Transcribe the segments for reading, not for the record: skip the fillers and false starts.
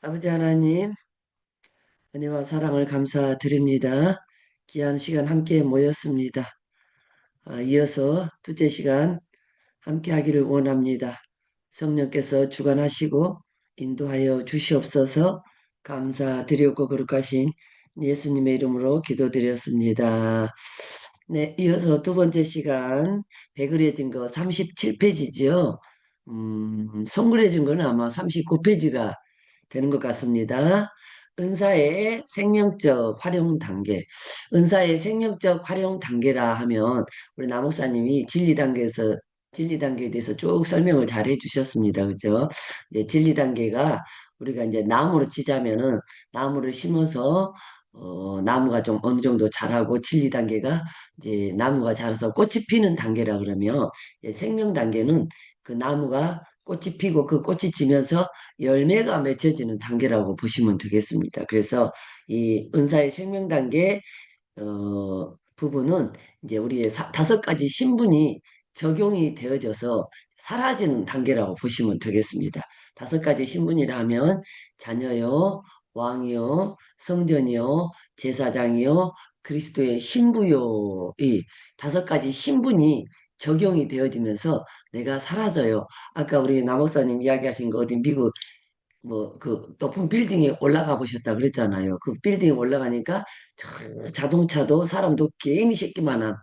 아버지 하나님, 은혜와 사랑을 감사드립니다. 귀한 시간 함께 모였습니다. 이어서 둘째 시간 함께 하기를 원합니다. 성령께서 주관하시고 인도하여 주시옵소서. 감사드리고 거룩하신 예수님의 이름으로 기도드렸습니다. 네, 이어서 두 번째 시간 배그려진 거 37페이지죠. 송그려진 거는 아마 39페이지가 되는 것 같습니다. 은사의 생명적 활용 단계. 은사의 생명적 활용 단계라 하면 우리 남목사님이 진리 단계에 대해서 쭉 설명을 잘 해주셨습니다. 그죠? 이제 진리 단계가 우리가 이제 나무로 치자면은 나무를 심어서 나무가 좀 어느 정도 자라고 진리 단계가 이제 나무가 자라서 꽃이 피는 단계라 그러면 이제 생명 단계는 그 나무가 꽃이 피고 그 꽃이 지면서 열매가 맺혀지는 단계라고 보시면 되겠습니다. 그래서 이 은사의 생명 단계 부분은 이제 우리의 다섯 가지 신분이 적용이 되어져서 사라지는 단계라고 보시면 되겠습니다. 다섯 가지 신분이라 하면 자녀요, 왕이요, 성전이요, 제사장이요, 그리스도의 신부요, 이 다섯 가지 신분이 적용이 되어지면서 내가 사라져요. 아까 우리 남목사님 이야기하신 거 어디 미국 뭐 그 높은 빌딩에 올라가 보셨다 그랬잖아요. 그 빌딩에 올라가니까 저 자동차도 사람도 게임이 새끼만한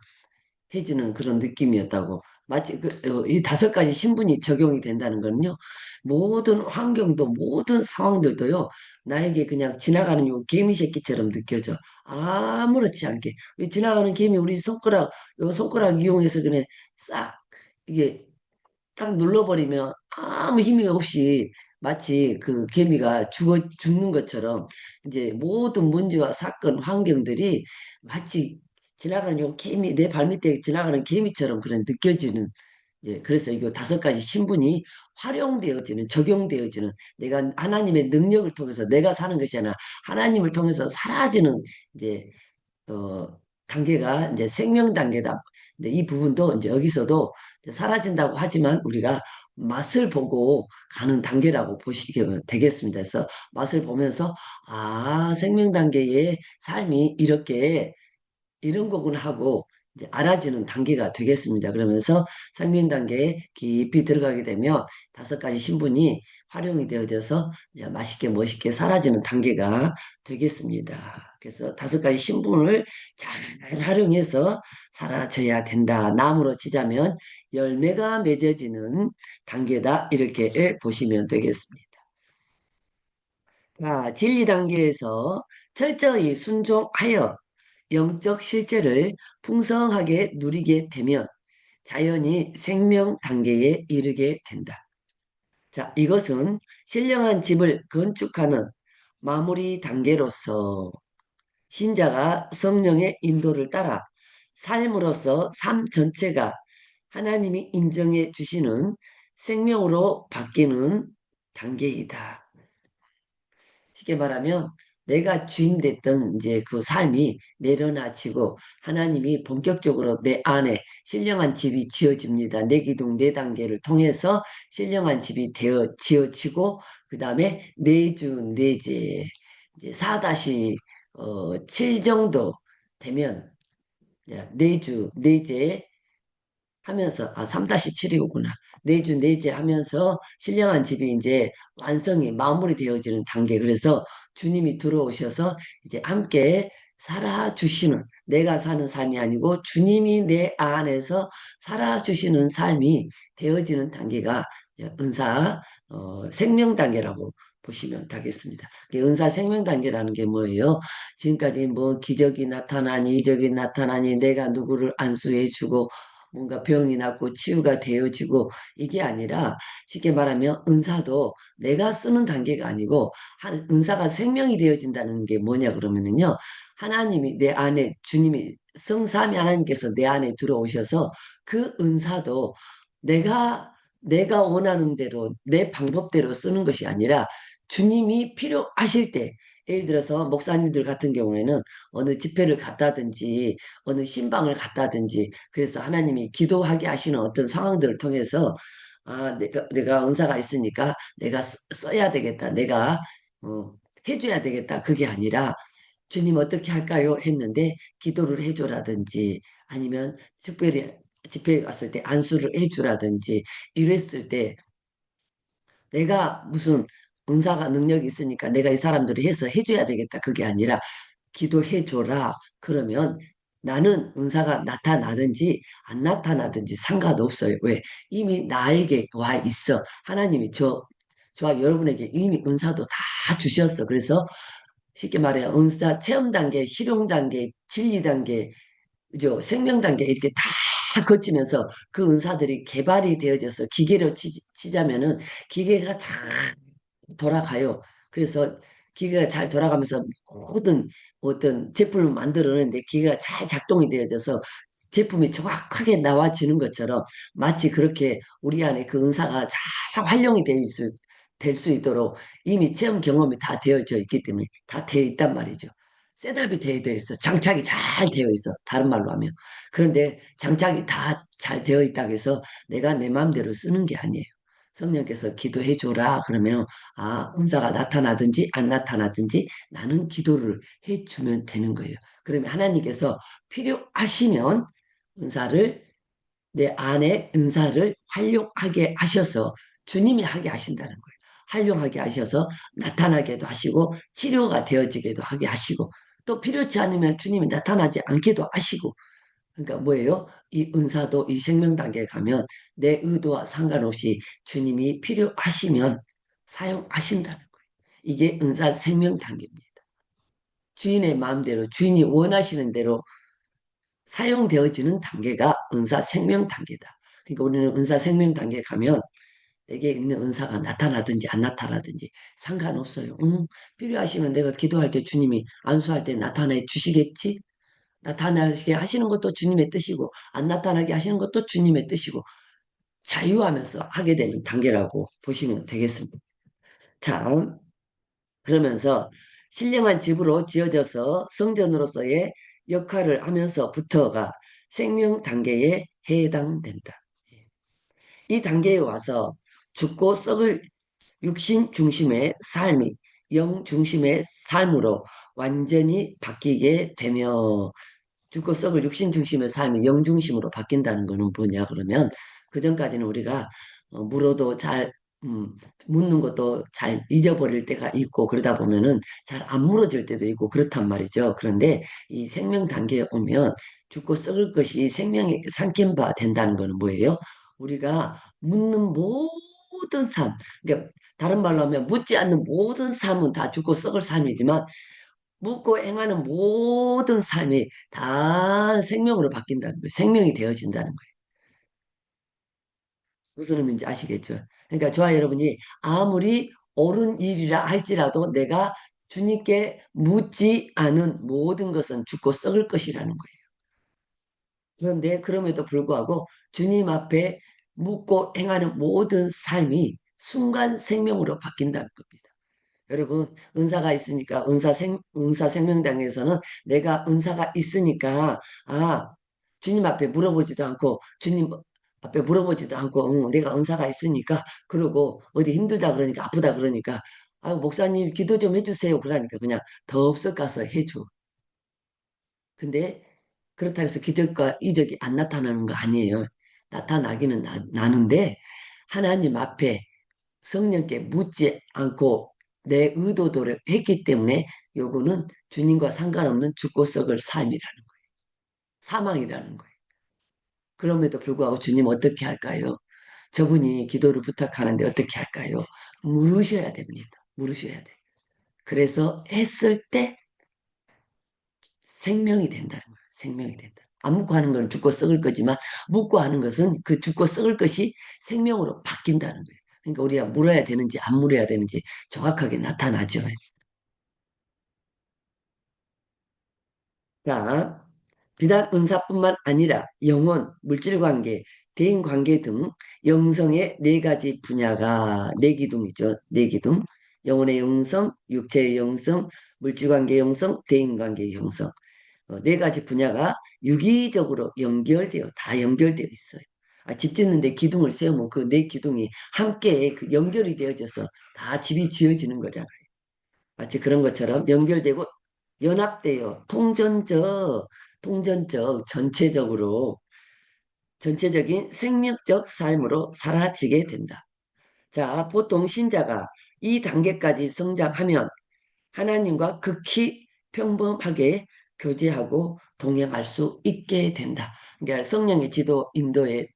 해지는 그런 느낌이었다고. 마치 이 다섯 가지 신분이 적용이 된다는 거는요. 모든 환경도 모든 상황들도요. 나에게 그냥 지나가는 요 개미 새끼처럼 느껴져. 아무렇지 않게. 왜 지나가는 개미 우리 손가락 이용해서 그냥 싹 이게 딱 눌러버리면 아무 힘이 없이 마치 그 개미가 죽는 것처럼 이제 모든 문제와 사건, 환경들이 마치 지나가는 요 개미, 내 발밑에 지나가는 개미처럼 그런 느껴지는, 예, 그래서 이거 다섯 가지 신분이 활용되어지는, 적용되어지는, 내가 하나님의 능력을 통해서 내가 사는 것이 아니라 하나님을 통해서 사라지는 이제 어, 단계가 이제 생명 단계다. 근데 이 부분도 이제 여기서도 이제 사라진다고 하지만 우리가 맛을 보고 가는 단계라고 보시면 되겠습니다. 그래서 맛을 보면서 생명 단계의 삶이 이렇게 이런 거구나 하고 이제 알아지는 단계가 되겠습니다. 그러면서 생명 단계에 깊이 들어가게 되면 다섯 가지 신분이 활용이 되어져서 이제 맛있게 멋있게 사라지는 단계가 되겠습니다. 그래서 다섯 가지 신분을 잘 활용해서 사라져야 된다. 나무로 치자면 열매가 맺어지는 단계다. 이렇게 보시면 되겠습니다. 자, 진리 단계에서 철저히 순종하여 영적 실제를 풍성하게 누리게 되면 자연히 생명 단계에 이르게 된다. 자, 이것은 신령한 집을 건축하는 마무리 단계로서 신자가 성령의 인도를 따라 삶으로서 삶 전체가 하나님이 인정해 주시는 생명으로 바뀌는 단계이다. 쉽게 말하면 내가 주인 됐던 이제 그 삶이 내려놔지고 하나님이 본격적으로 내 안에 신령한 집이 지어집니다. 내 기둥 네 단계를 통해서 신령한 집이 지어지고 그 다음에 내주 내제 이제 4-7 정도 되면 내주 내제 하면서 3-7이구나. 내주 내제 하면서 신령한 집이 이제 완성이 마무리되어지는 단계. 그래서 주님이 들어오셔서 이제 함께 살아주시는 내가 사는 삶이 아니고 주님이 내 안에서 살아주시는 삶이 되어지는 단계가 은사 생명 단계라고 보시면 되겠습니다. 은사 생명 단계라는 게 뭐예요? 지금까지 뭐 기적이 나타나니 이적이 나타나니 내가 누구를 안수해주고 뭔가 병이 낫고 치유가 되어지고 이게 아니라 쉽게 말하면 은사도 내가 쓰는 단계가 아니고 은사가 생명이 되어진다는 게 뭐냐 그러면은요. 하나님이 내 안에 주님이 성삼위 하나님께서 내 안에 들어오셔서 그 은사도 내가 원하는 대로 내 방법대로 쓰는 것이 아니라 주님이 필요하실 때 예를 들어서 목사님들 같은 경우에는 어느 집회를 갔다든지 어느 신방을 갔다든지 그래서 하나님이 기도하게 하시는 어떤 상황들을 통해서 내가 은사가 있으니까 내가 써야 되겠다. 내가 어, 해줘야 되겠다. 그게 아니라 주님 어떻게 할까요? 했는데 기도를 해줘라든지 아니면 특별히 집회에 갔을 때 안수를 해주라든지 이랬을 때 내가 무슨 은사가 능력이 있으니까 내가 이 사람들을 해서 해줘야 되겠다. 그게 아니라 기도해줘라. 그러면 나는 은사가 나타나든지 안 나타나든지 상관없어요. 왜? 이미 나에게 와 있어. 하나님이 저와 여러분에게 이미 은사도 다 주셨어. 그래서 쉽게 말해 은사 체험 단계, 실용 단계, 진리 단계, 그죠? 생명 단계 이렇게 다 거치면서 그 은사들이 개발이 되어져서 기계로 치자면은 기계가 잘 돌아가요. 그래서 기계가 잘 돌아가면서 모든 어떤 제품을 만들어내는데 기계가 잘 작동이 되어져서 제품이 정확하게 나와지는 것처럼 마치 그렇게 우리 안에 그 은사가 잘 활용이 될 수 있도록 이미 체험 경험이 다 되어져 있기 때문에 다 되어 있단 말이죠. 셋업이 되어 있어. 장착이 잘 되어 있어. 다른 말로 하면. 그런데 장착이 다 잘 되어 있다고 해서 내가 내 마음대로 쓰는 게 아니에요. 성령께서 기도해 줘라. 그러면 은사가 나타나든지 안 나타나든지 나는 기도를 해 주면 되는 거예요. 그러면 하나님께서 필요하시면 은사를 내 안에 은사를 활용하게 하셔서 주님이 하게 하신다는 거예요. 활용하게 하셔서 나타나게도 하시고 치료가 되어지게도 하게 하시고 또 필요치 않으면 주님이 나타나지 않게도 하시고 그러니까 뭐예요? 이 은사도 이 생명 단계에 가면 내 의도와 상관없이 주님이 필요하시면 사용하신다는 거예요. 이게 은사 생명 단계입니다. 주인의 마음대로 주인이 원하시는 대로 사용되어지는 단계가 은사 생명 단계다. 그러니까 우리는 은사 생명 단계에 가면 내게 있는 은사가 나타나든지 안 나타나든지 상관없어요. 필요하시면 내가 기도할 때 주님이 안수할 때 나타내 주시겠지? 나타나게 하시는 것도 주님의 뜻이고 안 나타나게 하시는 것도 주님의 뜻이고 자유하면서 하게 되는 단계라고 보시면 되겠습니다. 자, 그러면서 신령한 집으로 지어져서 성전으로서의 역할을 하면서부터가 생명 단계에 해당된다. 이 단계에 와서 죽고 썩을 육신 중심의 삶이 영 중심의 삶으로 완전히 바뀌게 되며 죽고 썩을 육신 중심의 삶이 영 중심으로 바뀐다는 거는 뭐냐 그러면 그 전까지는 우리가 물어도 잘 묻는 것도 잘 잊어버릴 때가 있고 그러다 보면은 잘 안 물어질 때도 있고 그렇단 말이죠. 그런데 이 생명 단계에 오면 죽고 썩을 것이 생명에 삼킨 바 된다는 거는 뭐예요? 우리가 묻는 모든 삶, 그러니까 다른 말로 하면 묻지 않는 모든 삶은 다 죽고 썩을 삶이지만 묻고 행하는 모든 삶이 다 생명으로 바뀐다는 거예요. 생명이 되어진다는 거예요. 무슨 의미인지 아시겠죠? 그러니까 저와 여러분이 아무리 옳은 일이라 할지라도 내가 주님께 묻지 않은 모든 것은 죽고 썩을 것이라는 거예요. 그런데 그럼에도 불구하고 주님 앞에 묻고 행하는 모든 삶이 순간 생명으로 바뀐다는 겁니다. 여러분, 은사가 있으니까, 은사 생명당에서는 내가 은사가 있으니까, 주님 앞에 물어보지도 않고, 주님 앞에 물어보지도 않고, 내가 은사가 있으니까, 그러고, 어디 힘들다 그러니까, 아프다 그러니까, 목사님 기도 좀 해주세요. 그러니까 그냥 더 없어 가서 해줘. 근데, 그렇다고 해서 기적과 이적이 안 나타나는 거 아니에요. 나타나기는 나는데, 하나님 앞에 성령께 묻지 않고 내 의도대로 했기 때문에 요거는 주님과 상관없는 죽고 썩을 삶이라는 거예요. 사망이라는 거예요. 그럼에도 불구하고 주님 어떻게 할까요? 저분이 기도를 부탁하는데 어떻게 할까요? 물으셔야 됩니다. 물으셔야 돼. 그래서 했을 때 생명이 된다는 거예요. 생명이 된다. 안 묻고 하는 건 죽고 썩을 거지만 묻고 하는 것은 그 죽고 썩을 것이 생명으로 바뀐다는 거예요. 그러니까 우리가 물어야 되는지 안 물어야 되는지 정확하게 나타나죠. 자, 비단 은사뿐만 아니라 영혼, 물질관계, 대인관계 등 영성의 네 가지 분야가 네 기둥이죠. 네 기둥. 영혼의 영성, 육체의 영성, 물질관계 영성, 대인관계 영성. 네 가지 분야가 유기적으로 다 연결되어 있어요. 집 짓는데 기둥을 세우면 그 네 기둥이 함께 그 연결이 되어져서 다 집이 지어지는 거잖아요. 마치 그런 것처럼 연결되고 연합되어 통전적 전체적인 생명적 삶으로 사라지게 된다. 자, 보통 신자가 이 단계까지 성장하면 하나님과 극히 평범하게 교제하고 동행할 수 있게 된다. 그러니까 성령의 지도 인도를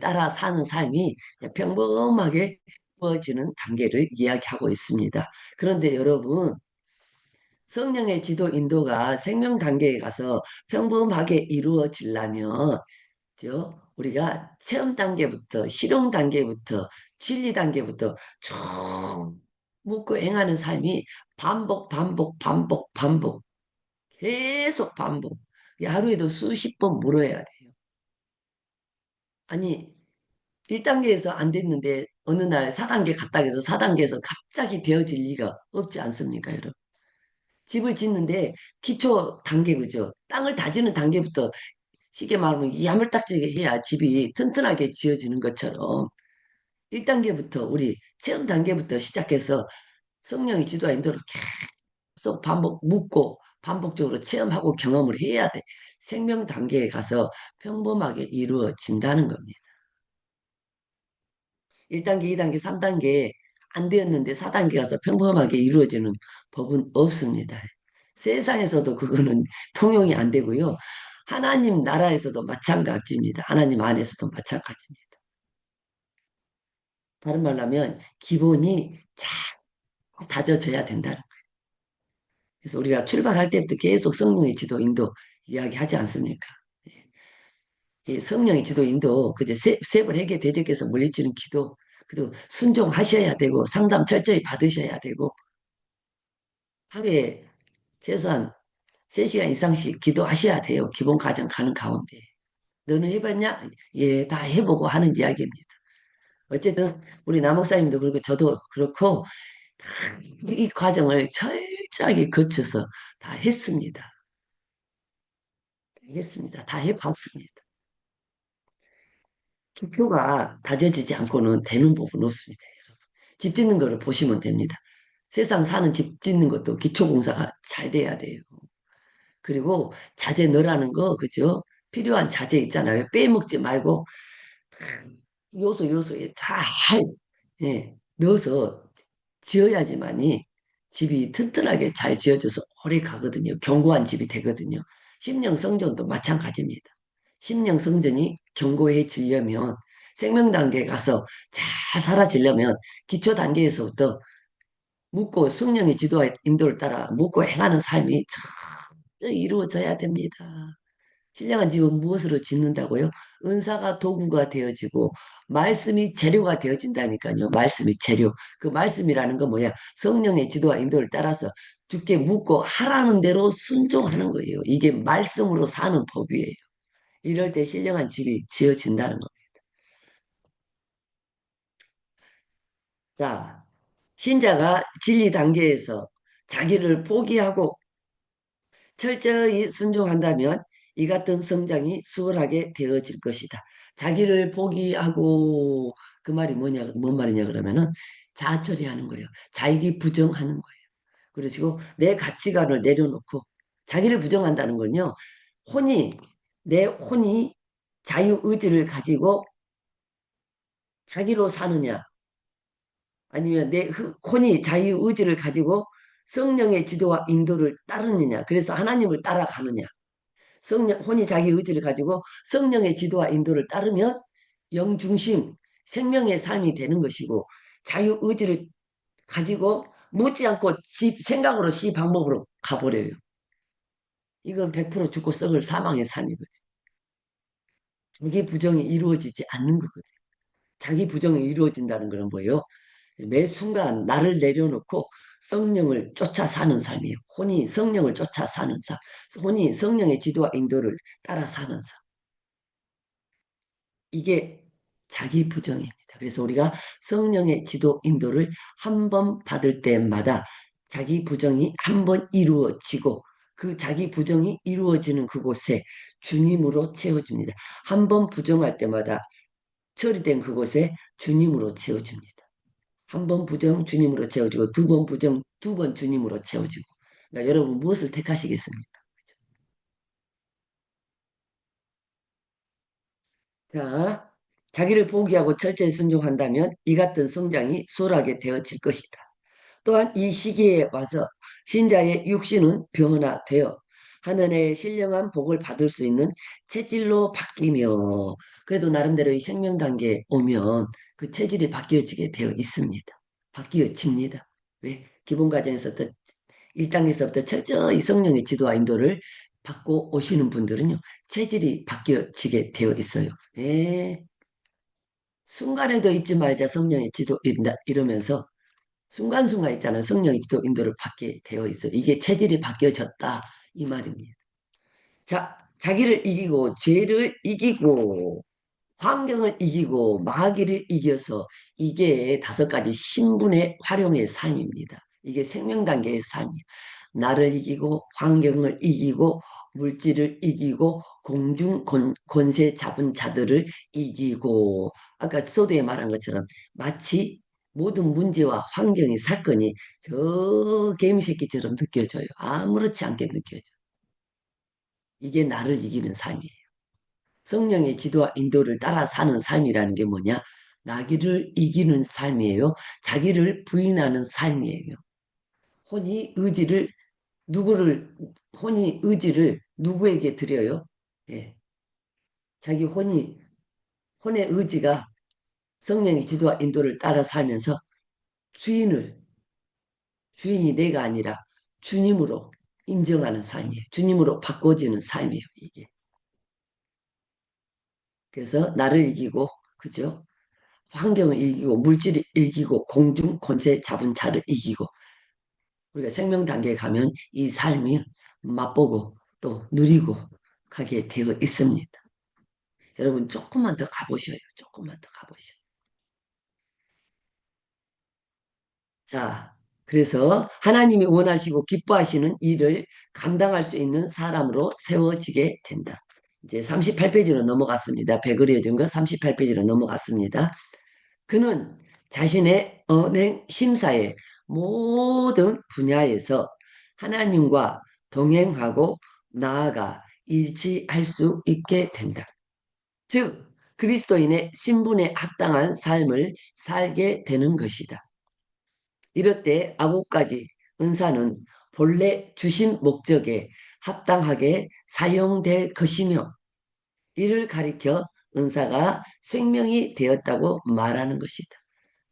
따라 사는 삶이 평범하게 이루어지는 단계를 이야기하고 있습니다. 그런데 여러분, 성령의 지도 인도가 생명 단계에 가서 평범하게 이루어지려면 우리가 체험 단계부터 실용 단계부터 진리 단계부터 쭉 묻고 행하는 삶이 반복 계속 반복. 하루에도 수십 번 물어야 돼요. 아니 1단계에서 안 됐는데 어느 날 4단계 갔다 해서 4단계에서 갑자기 되어질 리가 없지 않습니까, 여러분? 집을 짓는데 기초 단계 그죠? 땅을 다지는 단계부터 쉽게 말하면 야물딱지게 해야 집이 튼튼하게 지어지는 것처럼 1단계부터 우리 체험 단계부터 시작해서 성령의 지도와 인도를 계속 묻고 반복적으로 체험하고 경험을 해야 돼. 생명 단계에 가서 평범하게 이루어진다는 겁니다. 1단계, 2단계, 3단계 안 되었는데 4단계 가서 평범하게 이루어지는 법은 없습니다. 세상에서도 그거는 통용이 안 되고요. 하나님 나라에서도 마찬가지입니다. 하나님 안에서도 마찬가지입니다. 다른 말로 하면 기본이 잘 다져져야 된다는 거예요. 그래서 우리가 출발할 때부터 계속 성령의 지도, 인도 이야기하지 않습니까? 이 성령의 지도, 인도, 그제 세벌에게 대적해서 물리치는 기도, 그리고 순종하셔야 되고 상담 철저히 받으셔야 되고 하루에 최소한 3시간 이상씩 기도하셔야 돼요. 기본 과정 가는 가운데. 너는 해봤냐? 예, 다 해보고 하는 이야기입니다. 어쨌든 우리 남목사님도 그렇고 저도 그렇고 이 과정을 철저하게 거쳐서 다 했습니다. 했습니다. 다 해봤습니다. 기초가 다져지지 않고는 되는 법은 없습니다. 여러분. 집 짓는 거를 보시면 됩니다. 세상 사는 집 짓는 것도 기초 공사가 잘 돼야 돼요. 그리고 자재 넣으라는 거, 그죠? 필요한 자재 있잖아요. 빼먹지 말고 요소에 잘 예, 넣어서 지어야지만이 집이 튼튼하게 잘 지어져서 오래 가거든요. 견고한 집이 되거든요. 심령 성전도 마찬가지입니다. 심령 성전이 견고해지려면 생명 단계에 가서 잘 살아지려면 기초 단계에서부터 묻고 성령의 지도와 인도를 따라 묻고 행하는 삶이 철저히 이루어져야 됩니다. 신령한 집은 무엇으로 짓는다고요? 은사가 도구가 되어지고 말씀이 재료가 되어진다니까요. 말씀이 재료. 그 말씀이라는 건 뭐야? 성령의 지도와 인도를 따라서 죽게 묻고 하라는 대로 순종하는 거예요. 이게 말씀으로 사는 법이에요. 이럴 때 신령한 집이 지어진다는 겁니다. 자, 신자가 진리 단계에서 자기를 포기하고 철저히 순종한다면 이 같은 성장이 수월하게 되어질 것이다. 자기를 포기하고 그 말이 뭔 말이냐 그러면은 자아처리하는 거예요. 자기 부정하는 거예요. 그러시고 내 가치관을 내려놓고 자기를 부정한다는 건요. 혼이 내 혼이 자유의지를 가지고 자기로 사느냐 아니면 내 혼이 자유의지를 가지고 성령의 지도와 인도를 따르느냐 그래서 하나님을 따라가느냐 혼이 자기 의지를 가지고 성령의 지도와 인도를 따르면 영중심, 생명의 삶이 되는 것이고 자유 의지를 가지고 묻지 않고 생각으로 방법으로 가버려요. 이건 100% 죽고 썩을 사망의 삶이거든. 자기 부정이 이루어지지 않는 거거든. 자기 부정이 이루어진다는 것은 뭐예요? 매 순간 나를 내려놓고 성령을 쫓아 사는 삶이에요. 혼이 성령을 쫓아 사는 삶. 혼이 성령의 지도와 인도를 따라 사는 삶. 이게 자기 부정입니다. 그래서 우리가 성령의 지도 인도를 한 번 받을 때마다 자기 부정이 한 번 이루어지고 그 자기 부정이 이루어지는 그곳에 주님으로 채워집니다. 한 번 부정할 때마다 처리된 그곳에 주님으로 채워집니다. 한 번 부정 주님으로 채워지고 두 번 부정 두 번 주님으로 채워지고. 그러니까 여러분 무엇을 택하시겠습니까? 자, 자기를 포기하고 철저히 순종한다면 이 같은 성장이 수월하게 되어질 것이다. 또한 이 시기에 와서 신자의 육신은 변화되어 하늘의 신령한 복을 받을 수 있는 체질로 바뀌며 그래도 나름대로 이 생명 단계에 오면 그 체질이 바뀌어지게 되어 있습니다. 바뀌어집니다. 왜? 기본 과정에서부터 1단계에서부터 철저히 성령의 지도와 인도를 받고 오시는 분들은요. 체질이 바뀌어지게 되어 있어요. 예. 순간에도 잊지 말자 성령의 지도 이러면서 순간순간 있잖아요. 성령의 지도 인도를 받게 되어 있어요. 이게 체질이 바뀌어졌다 이 말입니다. 자, 자기를 이기고 죄를 이기고 환경을 이기고 마귀를 이겨서 이게 5가지 신분의 활용의 삶입니다. 이게 생명 단계의 삶이에요. 나를 이기고 환경을 이기고 물질을 이기고 공중 권세 잡은 자들을 이기고 아까 소도에 말한 것처럼 마치 모든 문제와 환경의 사건이 저 개미새끼처럼 느껴져요. 아무렇지 않게 느껴져요. 이게 나를 이기는 삶이에요. 성령의 지도와 인도를 따라 사는 삶이라는 게 뭐냐? 나기를 이기는 삶이에요. 자기를 부인하는 삶이에요. 혼이 의지를 누구를 혼이 의지를 누구에게 드려요? 예. 자기 혼의 의지가 성령의 지도와 인도를 따라 살면서 주인을 주인이 내가 아니라 주님으로 인정하는 삶이에요. 주님으로 바꿔지는 삶이에요, 이게. 그래서 나를 이기고 그죠? 환경을 이기고 물질을 이기고 공중 권세 잡은 자를 이기고 우리가 생명 단계에 가면 이 삶이 맛보고 또 누리고 가게 되어 있습니다. 여러분 조금만 더 가보셔요. 조금만 더 가보셔요. 자, 그래서 하나님이 원하시고 기뻐하시는 일을 감당할 수 있는 사람으로 세워지게 된다. 이제 38페이지로 넘어갔습니다. 배그려진 거 38페이지로 넘어갔습니다. 그는 자신의 언행 심사의 모든 분야에서 하나님과 동행하고 나아가 일치할 수 있게 된다. 즉, 그리스도인의 신분에 합당한 삶을 살게 되는 것이다. 이럴 때 9가지 은사는 본래 주신 목적에 합당하게 사용될 것이며 이를 가리켜 은사가 생명이 되었다고 말하는 것이다.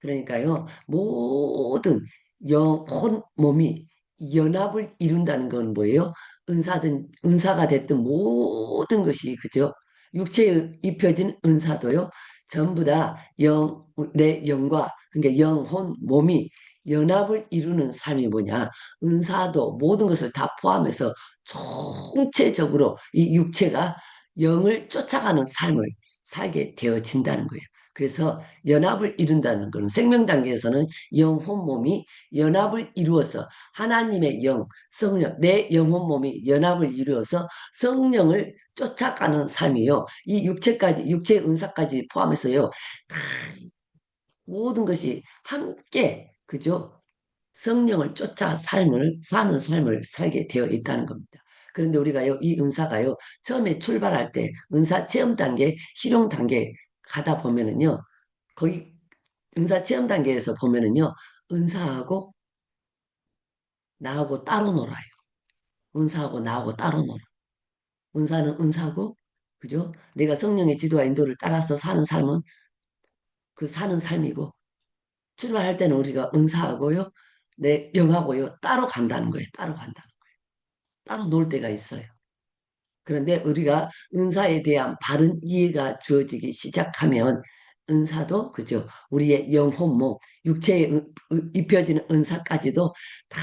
그러니까요, 모든 영혼 몸이 연합을 이룬다는 건 뭐예요? 은사가 됐든 모든 것이, 그죠? 육체에 입혀진 은사도요, 전부 다 내 영과, 그러니까 영혼 몸이 연합을 이루는 삶이 뭐냐? 은사도 모든 것을 다 포함해서 총체적으로 이 육체가 영을 쫓아가는 삶을 살게 되어진다는 거예요. 그래서 연합을 이룬다는 것은 생명 단계에서는 영혼 몸이 연합을 이루어서 하나님의 영, 성령, 내 영혼 몸이 연합을 이루어서 성령을 쫓아가는 삶이요. 이 육체까지, 육체의 은사까지 포함해서요. 다 모든 것이 함께, 그죠? 성령을 쫓아 사는 삶을 살게 되어 있다는 겁니다. 그런데 우리가요, 이 은사가요, 처음에 출발할 때 은사 체험 단계, 실용 단계 가다 보면은요, 거기 은사 체험 단계에서 보면은요, 은사하고 나하고 따로 놀아요. 은사하고 나하고 따로 놀아. 은사는 은사고, 그죠? 내가 성령의 지도와 인도를 따라서 사는 삶은 그 사는 삶이고, 출발할 때는 우리가 은사하고요, 내 영하고요, 따로 간다는 거예요. 따로 간다. 따로 놀 때가 있어요. 그런데 우리가 은사에 대한 바른 이해가 주어지기 시작하면 은사도 그죠. 우리의 영혼 몸, 육체에 입혀지는 은사까지도 다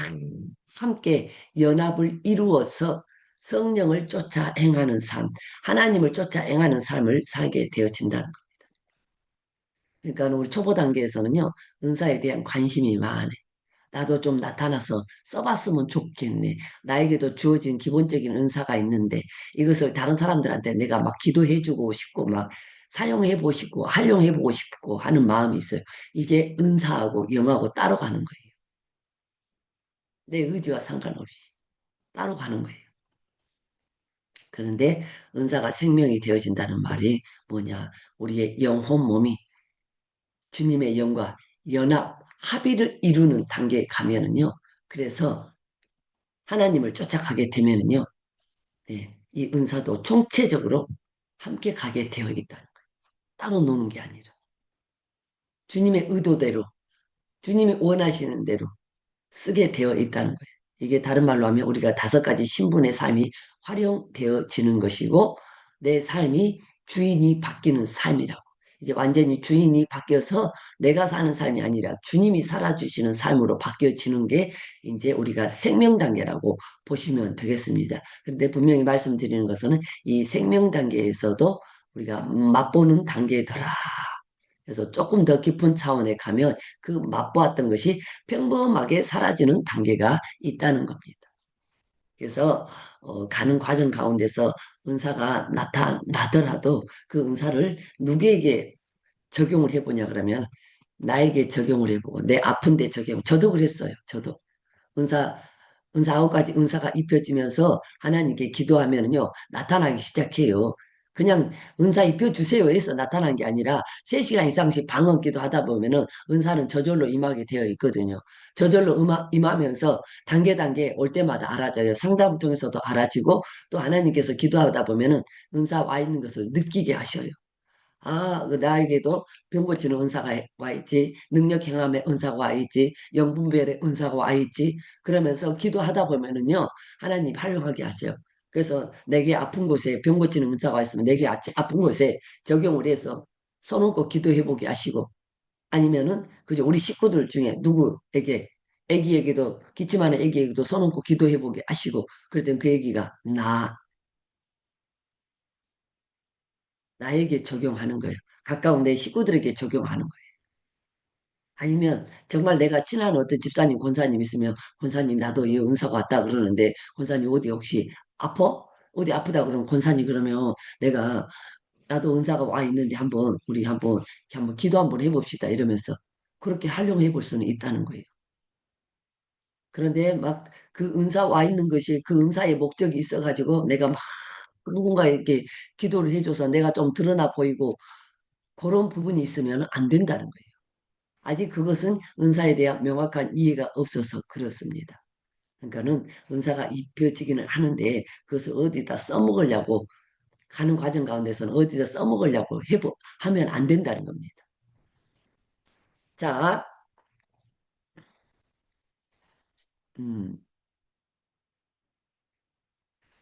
함께 연합을 이루어서 성령을 쫓아 행하는 삶, 하나님을 쫓아 행하는 삶을 살게 되어진다는 거. 그러니까 우리 초보 단계에서는요, 은사에 대한 관심이 많아요. 나도 좀 나타나서 써봤으면 좋겠네. 나에게도 주어진 기본적인 은사가 있는데 이것을 다른 사람들한테 내가 막 기도해주고 싶고 막 사용해 보시고 활용해 보고 싶고 하는 마음이 있어요. 이게 은사하고 영하고 따로 가는 거예요. 내 의지와 상관없이 따로 가는 거예요. 그런데 은사가 생명이 되어진다는 말이 뭐냐? 우리의 영혼 몸이 주님의 영과 연합, 합의를 이루는 단계에 가면은요. 그래서 하나님을 쫓아가게 되면은요. 네, 이 은사도 총체적으로 함께 가게 되어 있다는 거예요. 따로 노는 게 아니라 주님의 의도대로, 주님이 원하시는 대로 쓰게 되어 있다는 거예요. 이게 다른 말로 하면 우리가 5가지 신분의 삶이 활용되어지는 것이고 내 삶이 주인이 바뀌는 삶이라고. 이제 완전히 주인이 바뀌어서 내가 사는 삶이 아니라 주님이 살아주시는 삶으로 바뀌어지는 게 이제 우리가 생명 단계라고 보시면 되겠습니다. 그런데 분명히 말씀드리는 것은 이 생명 단계에서도 우리가 맛보는 단계더라. 그래서 조금 더 깊은 차원에 가면 그 맛보았던 것이 평범하게 사라지는 단계가 있다는 겁니다. 그래서 가는 과정 가운데서 은사가 나타나더라도 그 은사를 누구에게 적용을 해보냐 그러면 나에게 적용을 해보고 내 아픈데 적용. 저도 그랬어요. 저도. 은사, 은사 9가지 은사가 입혀지면서 하나님께 기도하면요, 나타나기 시작해요. 그냥 은사 입혀주세요 해서 나타난 게 아니라 3시간 이상씩 방언 기도하다 보면은 은사는 저절로 임하게 되어 있거든요. 저절로 임하면서 단계 단계 올 때마다 알아져요. 상담을 통해서도 알아지고 또 하나님께서 기도하다 보면은 은사 와 있는 것을 느끼게 하셔요. 아, 나에게도 병 고치는 은사가 와 있지, 능력 행함의 은사가 와 있지, 영분별의 은사가 와 있지. 그러면서 기도하다 보면은요, 하나님 활용하게 하세요. 그래서 내게 아픈 곳에 병 고치는 은사가 있으면 내게 아픈 곳에 적용을 해서 써놓고 기도해 보게 하시고, 아니면은 그죠 우리 식구들 중에 누구에게 애기에게도 기침하는 애기에게도 써놓고 기도해 보게 하시고, 그럴 땐 그 애기가 나에게 적용하는 거예요. 가까운 내 식구들에게 적용하는 거예요. 아니면 정말 내가 친한 어떤 집사님, 권사님 있으면 권사님 나도 이 은사가 왔다 그러는데 권사님 어디 혹시 아파? 어디 아프다 그러면 권사님 그러면 내가 나도 은사가 와 있는데 우리 한번 기도 한번 해봅시다 이러면서 그렇게 활용해 볼 수는 있다는 거예요. 그런데 막 그 은사 와 있는 것이 그 은사의 목적이 있어가지고 내가 막 누군가에게 기도를 해줘서 내가 좀 드러나 보이고 그런 부분이 있으면 안 된다는 거예요. 아직 그것은 은사에 대한 명확한 이해가 없어서 그렇습니다. 그러니까는 은사가 입혀지기는 하는데 그것을 어디다 써먹으려고 가는 과정 가운데서는 어디다 써먹으려고 하면 안 된다는 겁니다. 자, 음,